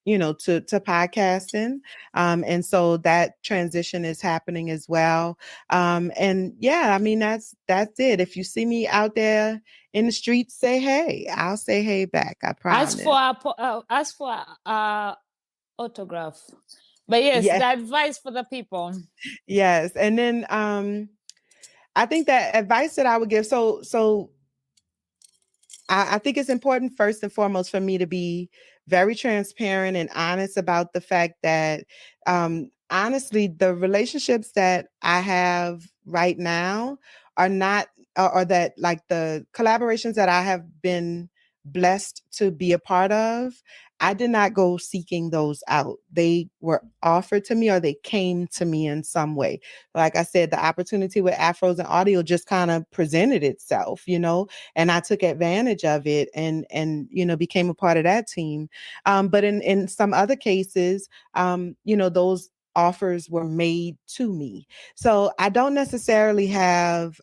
podcasting. And so that transition is happening as well. And yeah, I mean, that's it. If you see me out there in the streets, say hey. I'll say hey back. I promise. As for autograph, but yes, Yes. the advice for the people. Yes. And then I think that advice that I would give, so I think it's important first and foremost for me to be very transparent and honest about the fact that honestly, the relationships that I have right now are not, or that like the collaborations that I have been blessed to be a part of, I did not go seeking those out. They were offered to me, or they came to me in some way. Like I said, the opportunity with Afros and Audio just kind of presented itself, and I took advantage of it and became a part of that team. But in some other cases, those offers were made to me. So I don't necessarily have,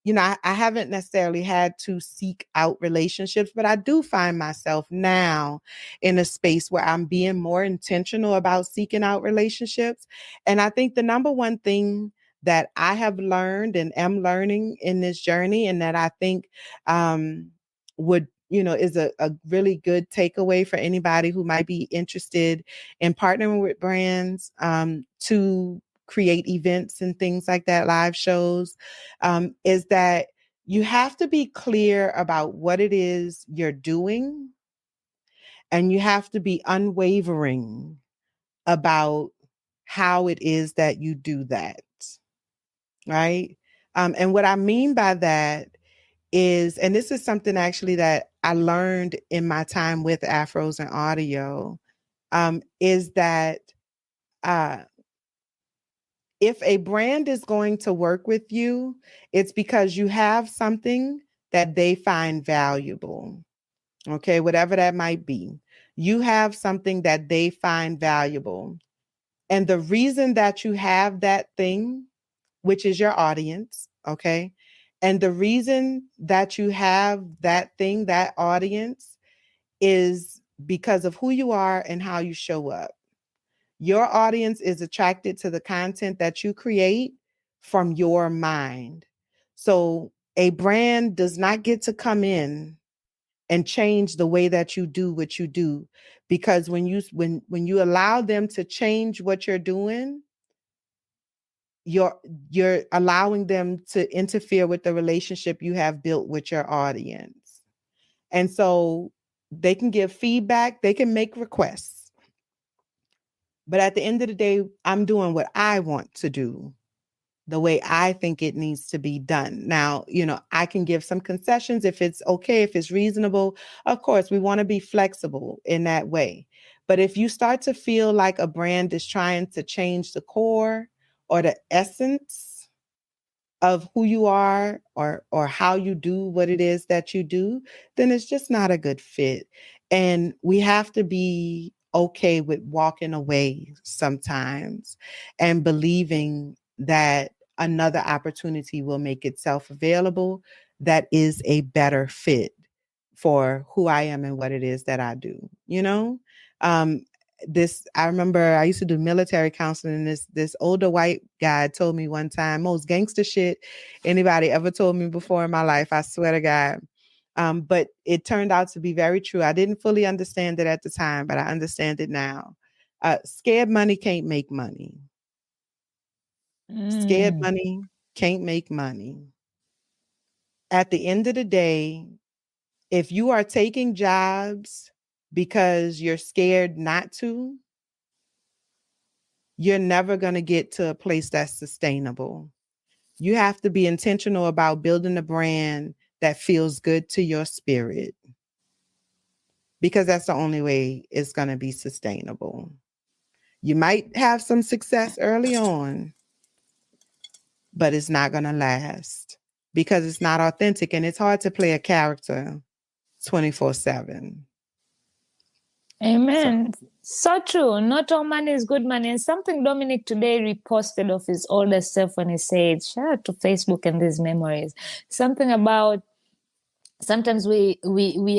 I haven't necessarily had to seek out relationships, but I do find myself now in a space where I'm being more intentional about seeking out relationships. And I think the number one thing that I have learned and am learning in this journey, and that I think is a really good takeaway for anybody who might be interested in partnering with brands to create events and things like that, live shows, is that you have to be clear about what it is you're doing, and you have to be unwavering about how it is that you do that, right? And what I mean by that is, and this is something actually that I learned in my time with Afros and Audio, is that if a brand is going to work with you, it's because you have something that they find valuable. Okay, whatever that might be. You have something that they find valuable. And the reason that you have that thing, which is your audience, okay? And the reason that you have that thing, that audience, is because of who you are and how you show up. Your audience is attracted to the content that you create from your mind. So a brand does not get to come in and change the way that you do what you do, because when you allow them to change what you're doing, you're allowing them to interfere with the relationship you have built with your audience. And so they can give feedback, they can make requests. But at the end of the day, I'm doing what I want to do, the way I think it needs to be done. Now, I can give some concessions if it's okay, if it's reasonable. Of course, we want to be flexible in that way. But if you start to feel like a brand is trying to change the core or the essence of who you are, or how you do what it is that you do, then it's just not a good fit. And we have to be okay with walking away sometimes and believing that another opportunity will make itself available that is a better fit for who I am and what it is that I do. I remember I used to do military counseling, and this older white guy told me one time, most gangster shit anybody ever told me before in my life, I swear to God. But it turned out to be very true. I didn't fully understand it at the time, but I understand it now. Scared money can't make money. Scared money can't make money. At the end of the day, if you are taking jobs because you're scared not to, you're never going to get to a place that's sustainable. You have to be intentional about building a brand that feels good to your spirit, because that's the only way it's going to be sustainable. You might have some success early on, but it's not going to last because it's not authentic, and it's hard to play a character 24/7. Amen. So true. Not all money is good money. And something Dominic today reposted of his older self when he said, shout out to Facebook and these memories. Something about sometimes we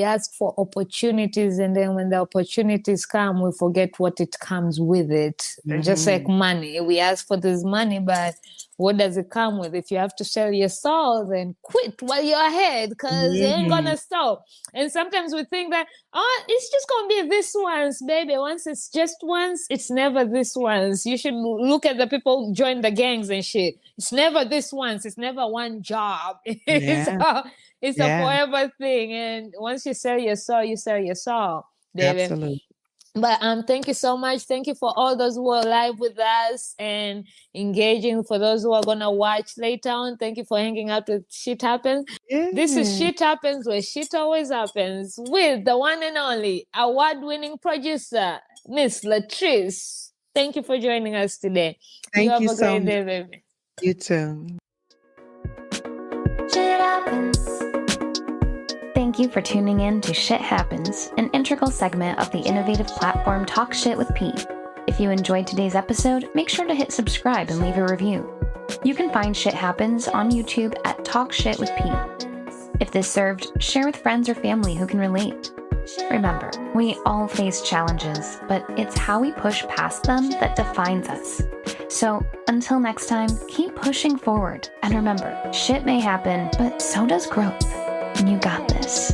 ask for opportunities, and then when the opportunities come, we forget what it comes with it. Just like money. We ask for this money, but what does it come with? If you have to sell your soul, then quit while you're ahead, because it ain't gonna stop. And sometimes we think that, oh, it's just gonna be this once, baby. Once it's just once, it's never this once. You should look at the people who join the gangs and shit. It's never this once. It's never one job. It's a forever thing. And once you sell your soul, you sell your soul, baby. Absolutely. But thank you so much. Thank you for all those who are live with us and engaging. For those who are gonna watch later on, thank you for hanging out with Shit Happens. This is Shit Happens, where shit always happens, with the one and only award-winning producer, Miss Latrice. Thank you for joining us today. Thank you have a so great much. day, baby. You too. Shit happens. Thank you for tuning in to Shit Happens, an integral segment of the innovative platform Talk Shit with Pete. If you enjoyed today's episode, make sure to hit subscribe and leave a review. You can find Shit Happens on YouTube at Talk Shit with Pete. If this served, share with friends or family who can relate. Remember, we all face challenges, but it's how we push past them that defines us. So until next time, keep pushing forward. And remember, shit may happen, but so does growth. And you got this.